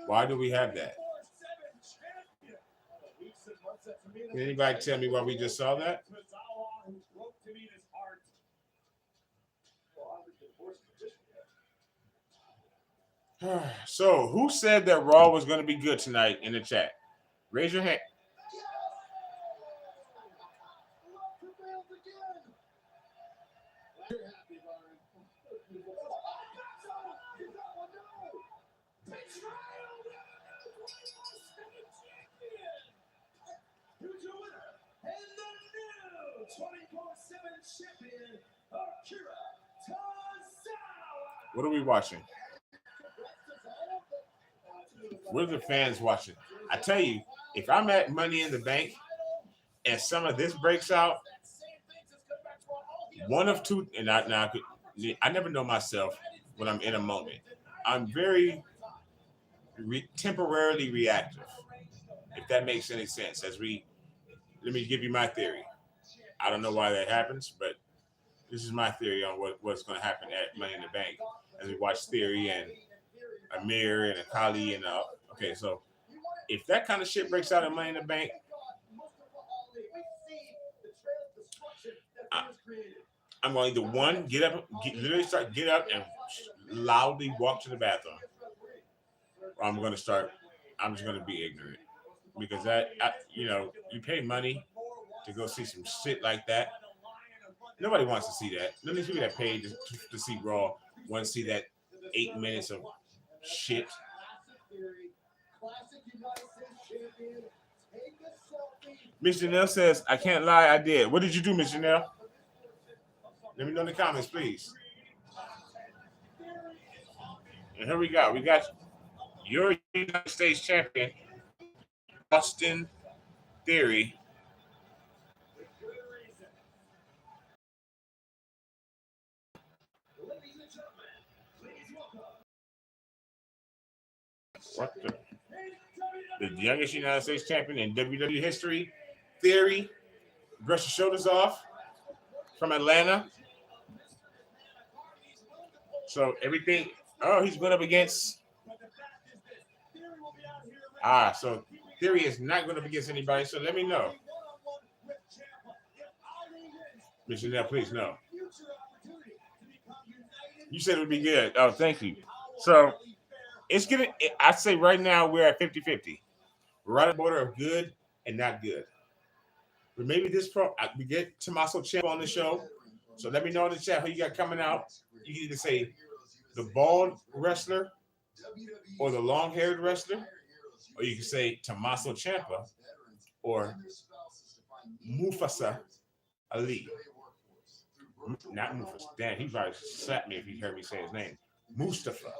Why do we have that? Can anybody tell me why we just saw that? So, who said that Raw was going to be good tonight in the chat? Raise your hand. What are we watching? What are the fans watching? I tell you, if I'm at Money in the Bank and some of this breaks out, one of two, and I never know myself when I'm in a moment. I'm very temporarily reactive, if that makes any sense. Let me give you my theory. I don't know why that happens, but this is my theory on what's going to happen at Money in the Bank as we watch Theory and Amir and Akali and okay, so if that kind of shit breaks out at Money in the Bank, I'm going to either one, get up and loudly walk to the bathroom, or I'm just going to be ignorant, because you pay money to go see some shit like that. Nobody wants to see that. Let me see that paid to see Raw. Want to see that 8 minutes of shit. Mr. Nell says, I can't lie, I did. What did you do, Mr. Nell? Let me know in the comments, please. And here we go. We got your United States champion, Austin Theory. What the youngest United States champion in WWE history, Theory, brush your shoulders off from Atlanta. So everything. Oh, he's going up against. So Theory is not going up against anybody. So let me know. Mr. Nell, please no. You said it would be good. Oh, thank you. So it's gonna. I'd say right now we're at 50-50. We're right on the border of good and not good. But maybe we get Tommaso Ciampa on the show. So let me know in the chat who you got coming out. You can either say the bald wrestler or the long-haired wrestler, or you can say Tommaso Ciampa or Mufasa Ali. Not Mufasa. Damn, he probably slapped me if he heard me say his name. Mustafa.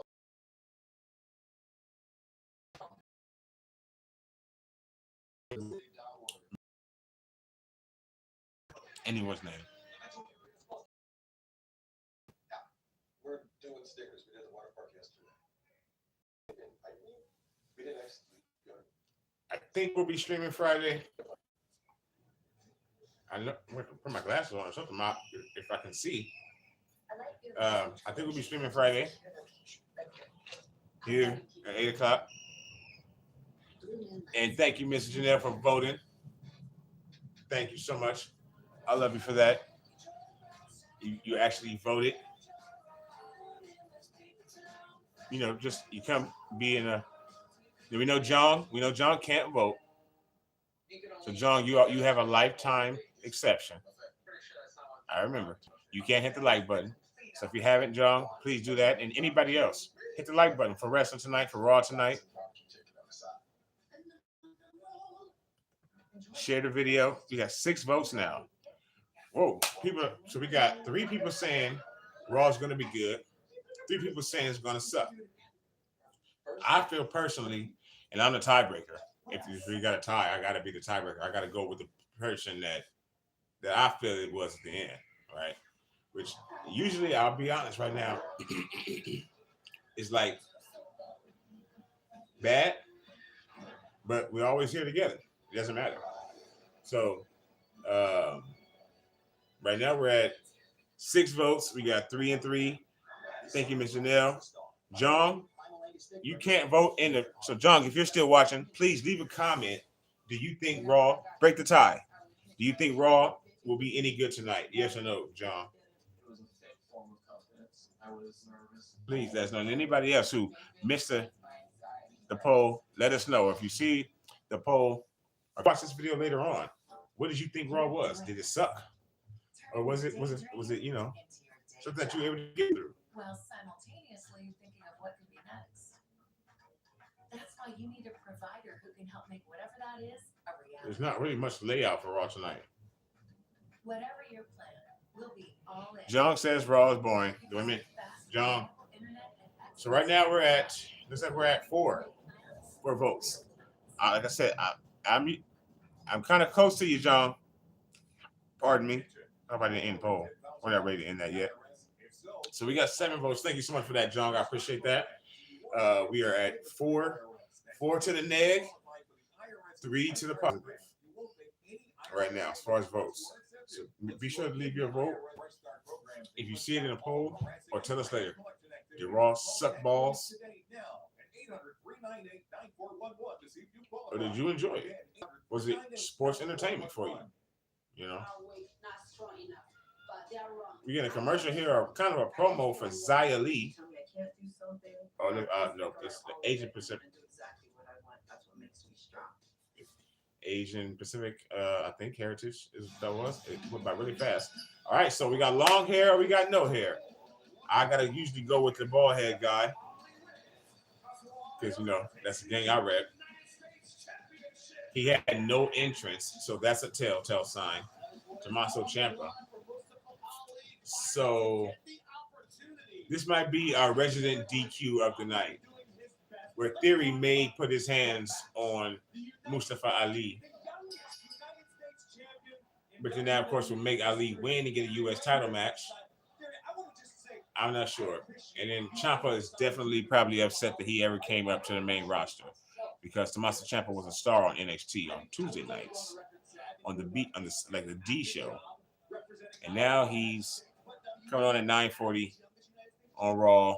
anyone's name. We're doing stickers. We did the water park yesterday. We didn't actually go. I think we'll be streaming Friday. I know I'm gonna put my glasses on or something if I can see. I think we'll be streaming Friday here at 8 o'clock. And thank you, Miss Janelle, for voting. Thank you so much. I love you for that. You actually voted. You know, just you come be in a. We know John can't vote. So John, you have a lifetime exception. I remember. You can't hit the like button. So if you haven't, John, please do that. And anybody else, hit the like button for Wrestling Tonight, for Raw tonight. Share the video. We got 6 votes now. Whoa, people. So we got 3 people saying Raw is going to be good. 3 people saying it's going to suck. I feel personally, and I'm the tiebreaker. If we got a tie, I got to be the tiebreaker. I got to go with the person that I feel it was at the end, right? Which usually, I'll be honest right now, it's like bad, but we're always here together. It doesn't matter. So right now we're at 6 votes. We got 3 and 3. Thank you, Ms. Janelle. John, you can't vote in the. So John, if you're still watching, please leave a comment. Do you think Raw break the tie? Do you think Raw will be any good tonight? Yes or no, John? It was a fake form of confidence. I was nervous. Please let us know. And anybody else who missed the poll, let us know. If you see the poll or watch this video later on, what did you think Raw was? Did it suck? Or was it you know, something that you were able to get through? While simultaneously thinking of what could be next. That's why you need a provider who can help make whatever that is a reality. There's not really much layout for Raw tonight. Whatever your plan, we'll be all in. John says Raw is boring. Do I mean, John? So right now we're at 4 votes. Like I said, I'm kind of close to you, John. Pardon me. How about the end poll? We're not ready to end that yet. So we got 7 votes. Thank you so much for that, John. I appreciate that. We are at 4 to the neg, 3 to the positive right now as far as votes. So be sure to leave your vote if you see it in a poll, or tell us later. Did Raw suck balls? Or did you enjoy it? Was it sports entertainment for you? You know? We get a commercial here, or kind of a promo for Xia Li. Oh, no, it's the Asian Pacific. Asian Pacific, I think heritage is that was. It went by really fast. All right, so we got long hair or we got no hair. I gotta usually go with the bald head guy because you know that's the gang I rep. He had no entrance, so that's a telltale sign. Tommaso Ciampa. So this might be our resident DQ of the night, where Theory may put his hands on Mustafa Ali. But then that, of course, will make Ali win and get a U.S. title match. I'm not sure. And then Ciampa is definitely probably upset that he ever came up to the main roster, because Tommaso Ciampa was a star on NXT on Tuesday nights on the D show, and now he's coming on at 9:40 on Raw,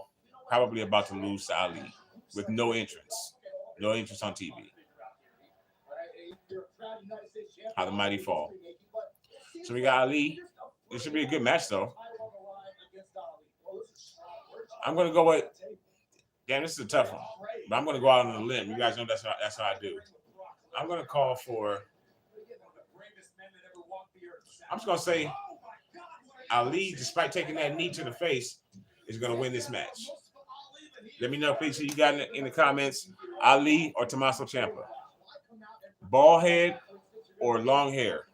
probably about to lose to Ali with no entrance on TV. How the mighty fall. So we got Ali. It should be a good match, though. I'm gonna go with. Damn, this is a tough one, but I'm gonna go out on a limb. You guys know that's how I do. I'm gonna call for. I'm just gonna say Ali, despite taking that knee to the face, is gonna win this match. Let me know, please, who you got in the comments. Ali or Tommaso Ciampa? Bald head or long hair?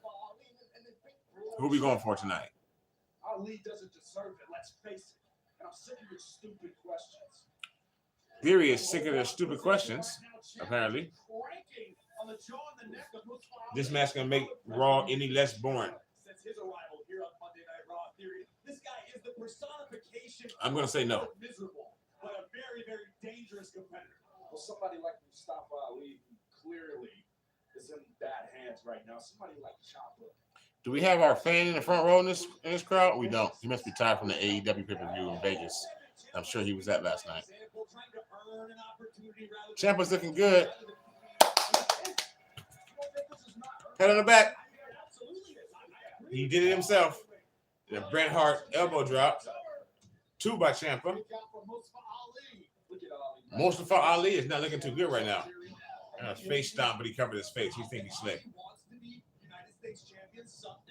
Who are we going for tonight? Ali doesn't deserve it, let's face it. And I'm sick of your stupid questions. Theory is sick of their stupid questions, apparently. This match gonna make Raw any less boring. This guy is the personification. I'm gonna say no. Miserable, but a very, very dangerous competitor. Well, somebody like Mustafa Ali, who clearly is in bad hands right now. Somebody like Ciampa. Do we have our fan in the front row in this crowd? We don't. He must be tired from the AEW pay-per-view in Vegas. I'm sure he was at last night. Ciampa's looking good. Head on the back. He did it himself. The Bret Hart elbow drop. 2 by Ciampa. Mustafa Ali is not looking too good right now. Face stomp, but he covered his face. He thinks he's slick.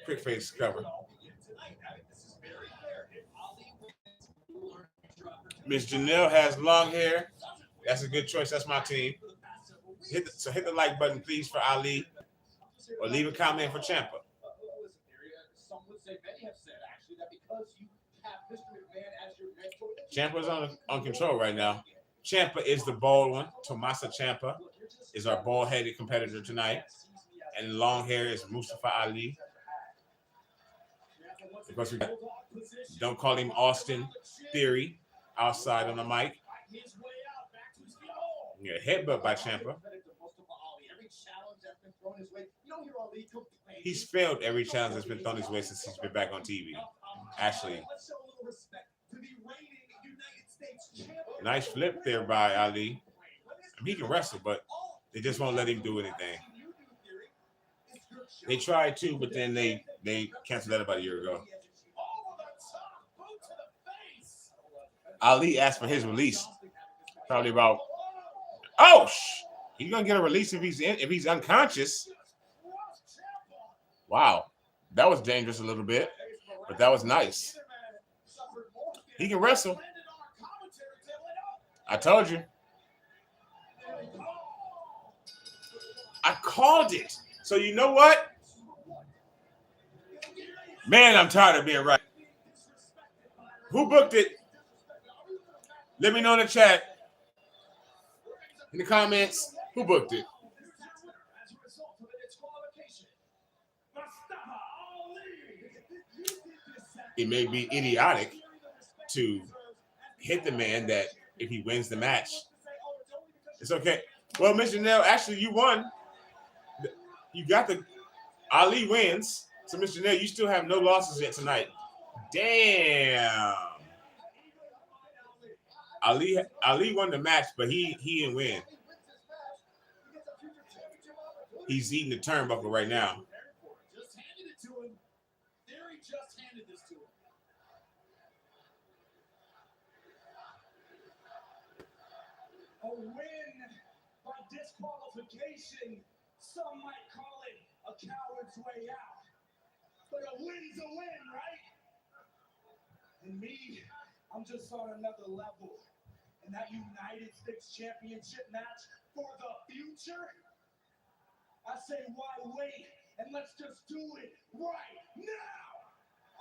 Quick face cover. Miss Janelle has long hair. That's a good choice. That's my team. Hit the like button, please, for Ali. Or leave a comment for Ciampa. Some would say, many have said, actually, that because you have Mr. McMahon as your mentor. Ciampa's on control right now. Ciampa is the bald one. Tommaso Ciampa is our bald-headed competitor tonight. And long hair is Mustafa Ali. Of course, we don't call him Austin Theory outside on the mic. Yeah, headbutt by Ciampa. He's failed every challenge that's been thrown his way since he's been back on TV. Actually, nice flip there by Ali. I mean, he can wrestle, but they just won't let him do anything. They tried to, but then they canceled that about a year ago. Ali asked for his release. Probably about, he's gonna get a release if he's unconscious. Wow, that was dangerous a little bit, but that was nice. He can wrestle. I told you. I called it. So you know what? Man, I'm tired of being right. Who booked it? Let me know in the chat, in the comments, who booked it. It may be idiotic to hit the man that if he wins the match, it's okay. Well, Mr. Janelle, actually, you won. You got Ali wins. So, Mr. Janelle, you still have no losses yet tonight. Damn. Ali won the match, but he didn't win. He's eating the turnbuckle right now. Just handed it to him. Theory just handed this to him. A win by disqualification. Some might call it a coward's way out. But a win's a win, right? And me, I'm just on another level. And that United States Championship match for the future? I say, why wait? And let's just do it right now!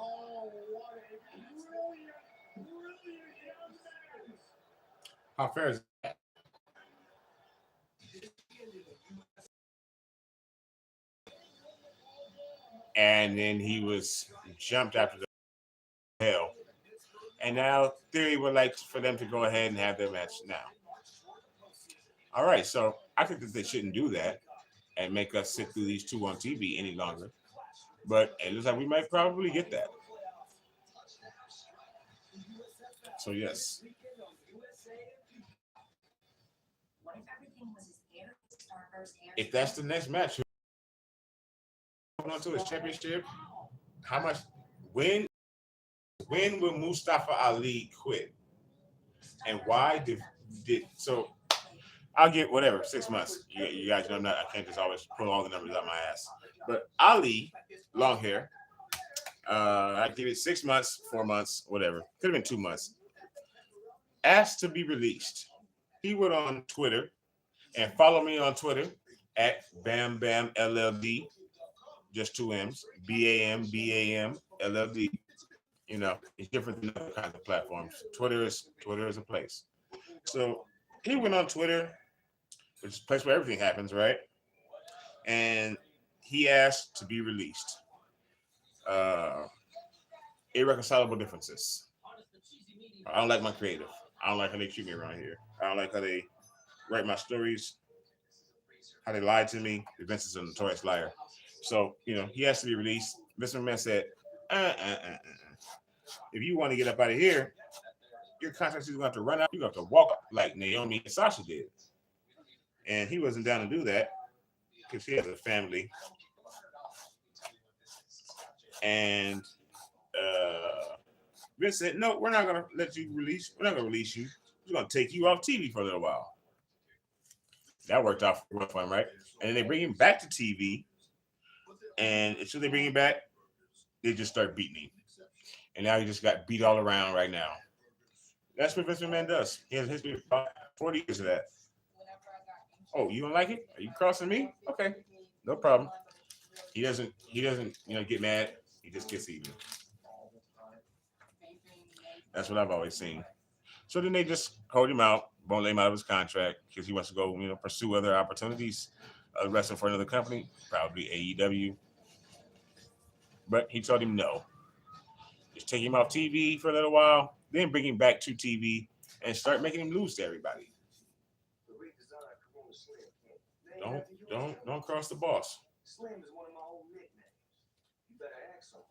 Oh, what a brilliant young man! How fair is that? And then he was jumped after the hell. And now Theory would like for them to go ahead and have their match now. All right, so I think that they shouldn't do that and make us sit through these two on TV any longer. But it looks like we might probably get that. So, yes. If that's the next match, hold on to his championship, how much, when will Mustafa Ali quit? And why did so I'll get whatever, 6 months. You guys know I can't just always pull all the numbers out my ass. But Ali, long hair, I give it 6 months, 4 months, whatever. Could have been 2 months. Asked to be released. He went on Twitter and follow me on Twitter at Bam Bam LLD, just 2 M's, BAM LLD. You know, it's different than other kinds of platforms. Twitter is a place. So he went on Twitter, which is a place where everything happens, right? And he asked to be released. irreconcilable differences. I don't like my creative. I don't like how they treat me around here. I don't like how they write my stories, how they lied to me. Vince is a notorious liar. So, he has to be released. Vince McMahon said, if you want to get up out of here, your contract is going to have to run out. You're going to have to walk like Naomi and Sasha did. And he wasn't down to do that because he has a family. And Vince said, no, we're not going to let you release. We're not going to release you. We're going to take you off TV for a little while. That worked out for him, right? And then they bring him back to TV. And as soon as they bring him back, they just start beating him. And now he just got beat all around right now. That's what Vince McMahon does. He has a history of about 40 years of that. Oh, you don't like it? Are you crossing me? Okay, no problem. He doesn't, get mad. He just gets even. That's what I've always seen. So then they just hold him out, won't let him out of his contract because he wants to go, pursue other opportunities, wrestling for another company, probably AEW. But he told him no. Just take him off TV for a little while, then bring him back to TV and start making him lose to everybody. Don't cross the boss. Slim is one of my old nicknames. You better ask somebody.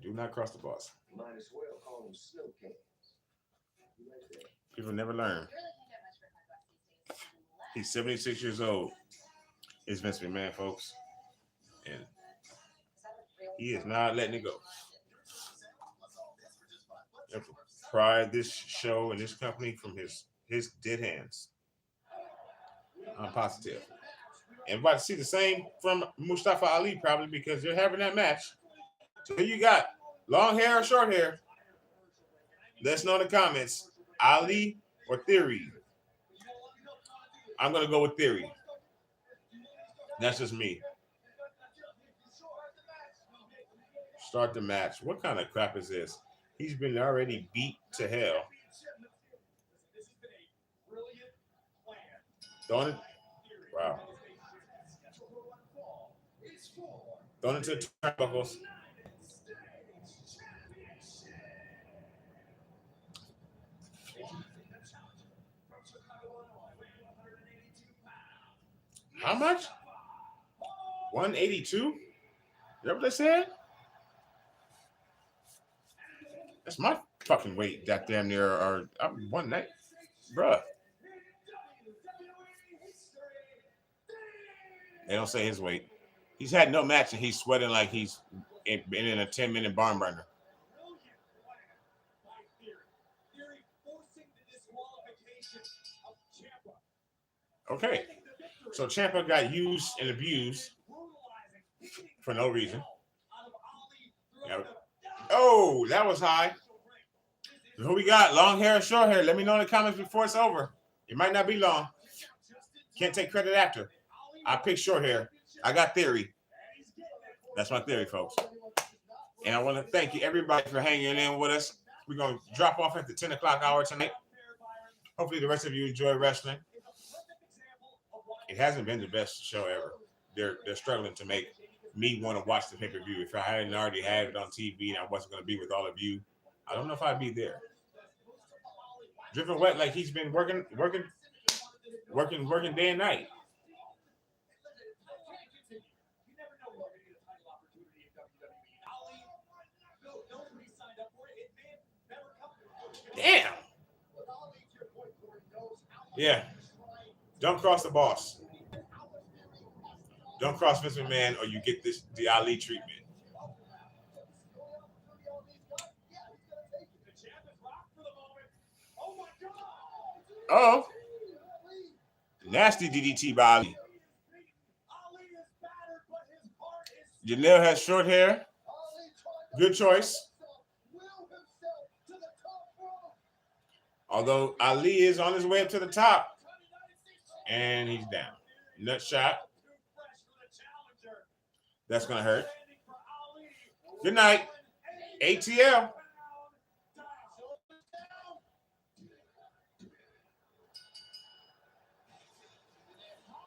Do not cross the boss. Might as well call them snow cans. People never learn. He's 76 years old. It's Vince McMahon, folks. And he is not letting it go. You have to pry this show and this company from his dead hands. I'm positive. And about to see the same from Mustafa Ali probably because they're having that match. So who you got? Long hair or short hair? Let us know in the comments. Ali or Theory? I'm going to go with Theory. That's just me. Start the match. What kind of crap is this? He's been already beat to hell. Throwing it. Wow. Throwing it to the turnbuckles. How much? 182? Is that what they said? That's my fucking weight. That damn near, or I'm 190, bruh. They don't say his weight. He's had no match and he's sweating like he's been in a 10-minute barn burner. Okay. So Ciampa got used and abused for no reason. Yep. Oh, that was high. Who we got? Long hair or short hair? Let me know in the comments before it's over. It might not be long. Can't take credit after. I picked short hair. I got Theory. That's my theory, folks. And I want to thank you, everybody, for hanging in with us. We're going to drop off at the 10 o'clock hour tonight. Hopefully the rest of you enjoy wrestling. It hasn't been the best show ever. They're struggling to make me want to watch the pay-per-view. If I hadn't already had it on TV and I wasn't going to be with all of you, I don't know if I'd be there. Driven wet like he's been working day and night. Damn. Yeah. Don't cross the boss. Don't cross Vince McMahon or you get the Ali treatment. Oh. Nasty DDT by Ali. Janelle has short hair. Good choice. Although Ali is on his way up to the top. And he's down. Nut shot. That's going to hurt. Good night. ATL.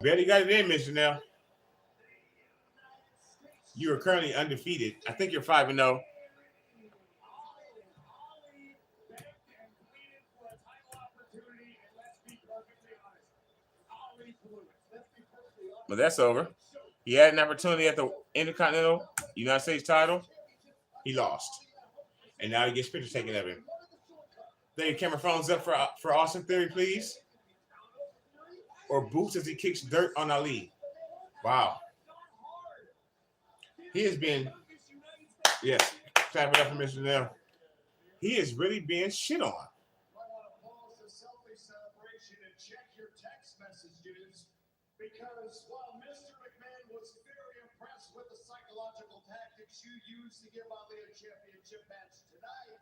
Barely got it in, Miss Janelle. You are currently undefeated. I think you're 5-0. But that's over. He had an opportunity at the Intercontinental United States title. He lost. And now he gets pictures taken of him. Then your camera phones up for Austin Theory, please. Or boots as he kicks dirt on Ali. Wow. He has been, yes, clap it up for Mr. Nell. He is really being shit on. Because while Mr. McMahon was very impressed with the psychological tactics you used to give Ali a championship match tonight,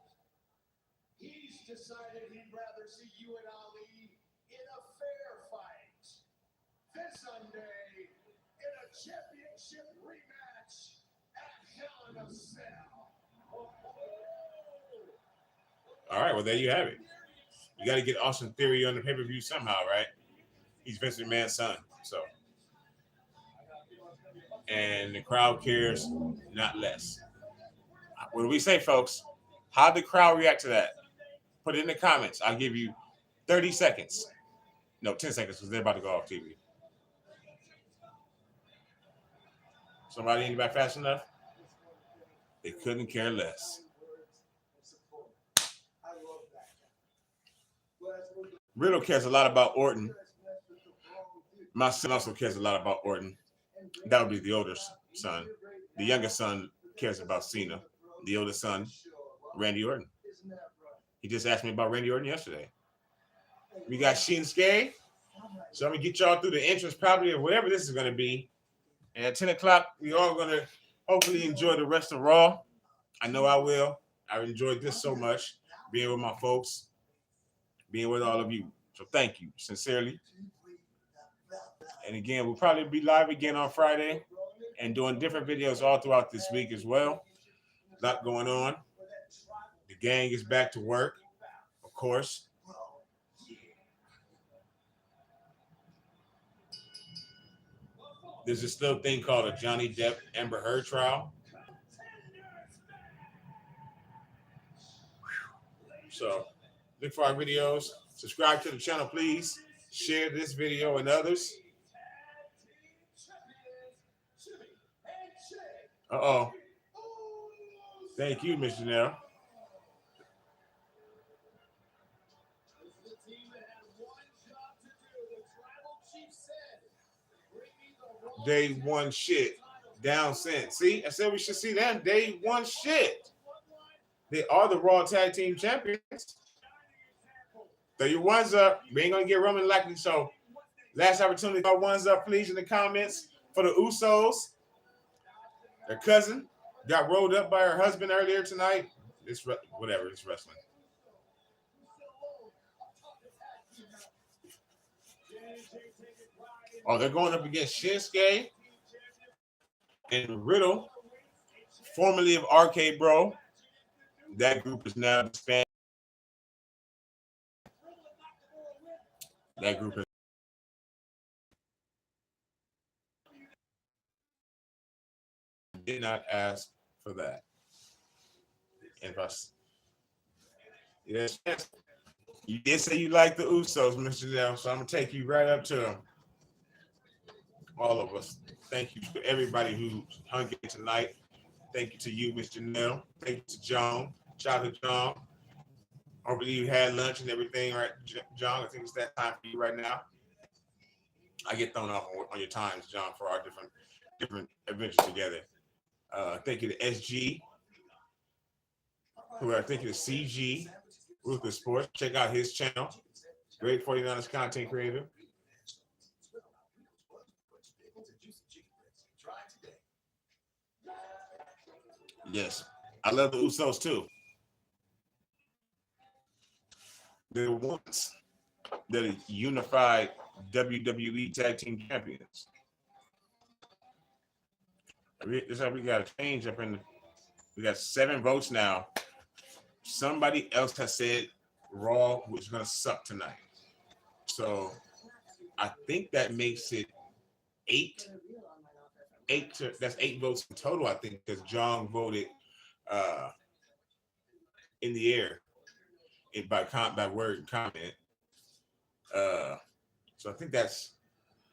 he's decided he'd rather see you and Ali in a fair fight this Sunday in a championship rematch at Hell in a Cell. All right, well, there you have it. You got to get Austin Theory on the pay-per-view somehow, right? He's Vince McMahon's son, so. And the crowd cares not less. What do we say, folks? How'd the crowd react to that? Put it in the comments. I'll give you 30 seconds. No, 10 seconds because they're about to go off TV. Somebody ain't back fast enough? They couldn't care less. Riddle cares a lot about Orton. My son also cares a lot about Orton. That would be the older son. The younger son cares about Cena. The older son, Randy Orton. He just asked me about Randy Orton yesterday. We got Shinsuke. So I'm going to get y'all through the entrance probably or whatever this is going to be. And at 10 o'clock, we all going to hopefully enjoy the rest of Raw. I know I will. I've enjoyed this so much, being with my folks, being with all of you. So thank you, sincerely. And again, we'll probably be live again on Friday and doing different videos all throughout this week as well. A lot going on. The gang is back to work, of course. There's this little thing called a Johnny Depp Amber Heard trial. So look for our videos. Subscribe to the channel, please. Share this video and others. Uh-oh. Thank you, Mr. Nell. Day one shit. Down sent. See, I said we should see that. Day one shit. They are the Raw Tag Team Champions. Throw your ones up. We ain't going to get Roman likely. So, last opportunity. Throw ones up, please, in the comments for the Usos. Their cousin got rolled up by her husband earlier tonight. It's whatever. It's wrestling. Oh, they're going up against Shinsuke and Riddle, formerly of RK Bro. That group is now expanded. That group is did not ask for that. And yes, you did say you like the Usos, Mr. Nell, so I'm gonna take you right up to them. All of us. Thank you to everybody who hung in tonight. Thank you to you, Mr. Nell. Thank you to John. Shout out to John. Hopefully you had lunch and everything, right, John? I think it's that time for you right now. I get thrown off on your times, John, for our different adventures together. Thank you to SG. Thank you to CG, Ruthless Sports. Check out his channel. Great 49ers content creator. Yes, I love the Usos too. They're the ones that are unified WWE Tag Team Champions. This is how we got to change up in. We got 7 votes now. Somebody else has said Raw was going to suck tonight. So I think that makes it 8 that's 8 votes in total, I think, because John voted in the air by word and comment. So I think that's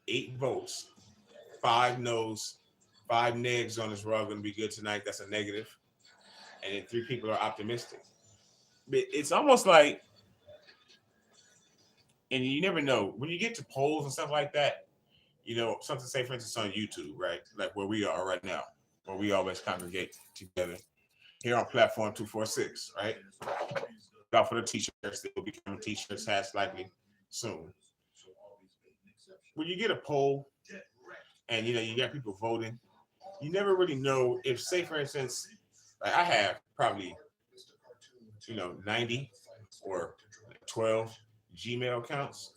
8 votes, 5 no's, 5 negs on this Raw going to be good tonight. That's a negative. And then 3 people are optimistic. But it's almost like, and you never know, when you get to polls and stuff like that, you know, something, say, for instance, on YouTube, right? Like where we are right now, where we always congregate together here on platform 246, right? Look out for the t-shirts. They will be coming t-shirts, hats likely soon. When you get a poll and, you know, you got people voting, you never really know if, say, for instance, like I have probably, you know, 90 or 12 Gmail accounts.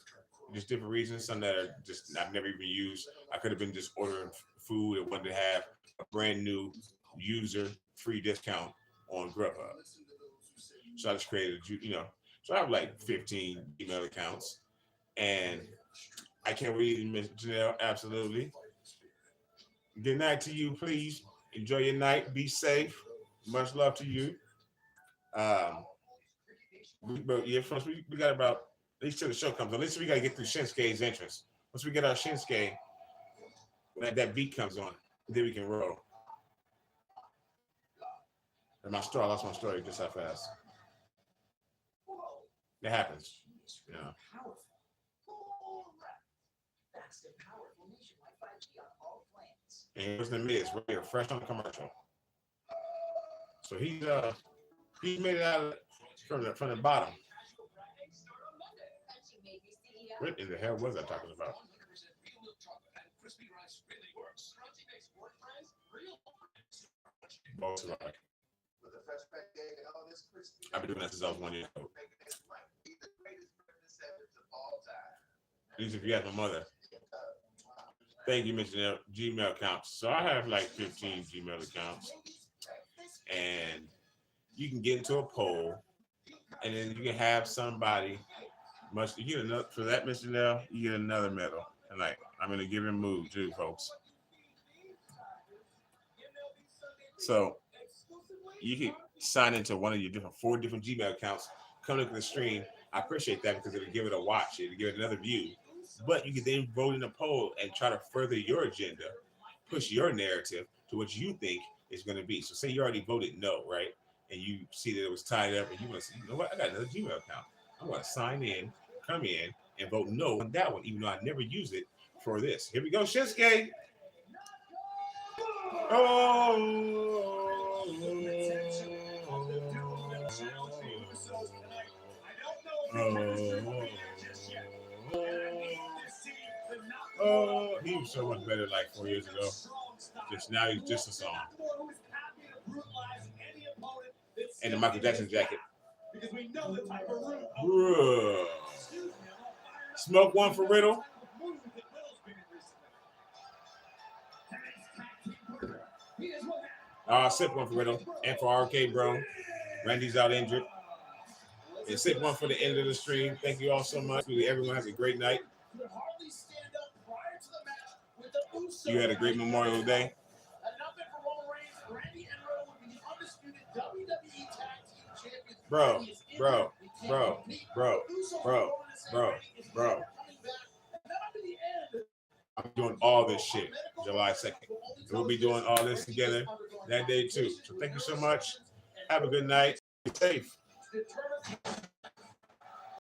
Just different reasons. Some that are just I've never even used. I could have been just ordering food and wanted to have a brand new user free discount on Grubhub. So I just created, you know, so I have like 15 email accounts, and I can't read Miss Janelle. Absolutely. Good night to you, please. Enjoy your night. Be safe. Much love to you. But yeah, first we got about, at least till the show comes on. At least we got to get through Shinsuke's entrance. Once we get our Shinsuke, when that beat comes on, then we can roll. And I lost my story just that fast. It happens. You know. And here's the Miz, right here, fresh on the commercial. So he's made it out from the bottom. What in the hell was I talking about? I've been doing that since I was 1 year old. At least if you have my mother. Thank you, Mr. Gmail accounts. So I have like 15 Gmail accounts. And you can get into a poll, and then you can have somebody. You get another for that, Mr. Nell. You get another medal, and like I'm in a giving mood too, folks. So you can sign into one of your 4 different Gmail accounts. Come look at the stream. I appreciate that because it'll give it a watch. It'll give it another view. But you can then vote in a poll and try to further your agenda, push your narrative to what you think is going to be. So say you already voted no, right? And you see that it was tied up, and you want to say, you know what? I got another Gmail account. I want to sign in, come in, and vote no on that one, even though I never use it for this. Here we go, Shinsuke. He was so much better like 4 years ago. Just now he's just a song. And the Michael Jackson jacket. Smoke one for Riddle. Sip one for Riddle and for Arcade Bro. Randy's out injured. And sip one for the end of the stream. Thank you all so much. Everyone has a great night. You had a great Memorial Day. Bro. I'm doing all this shit July 2nd. We'll be doing all this together that day too. So thank you so much. Have a good night. Be safe.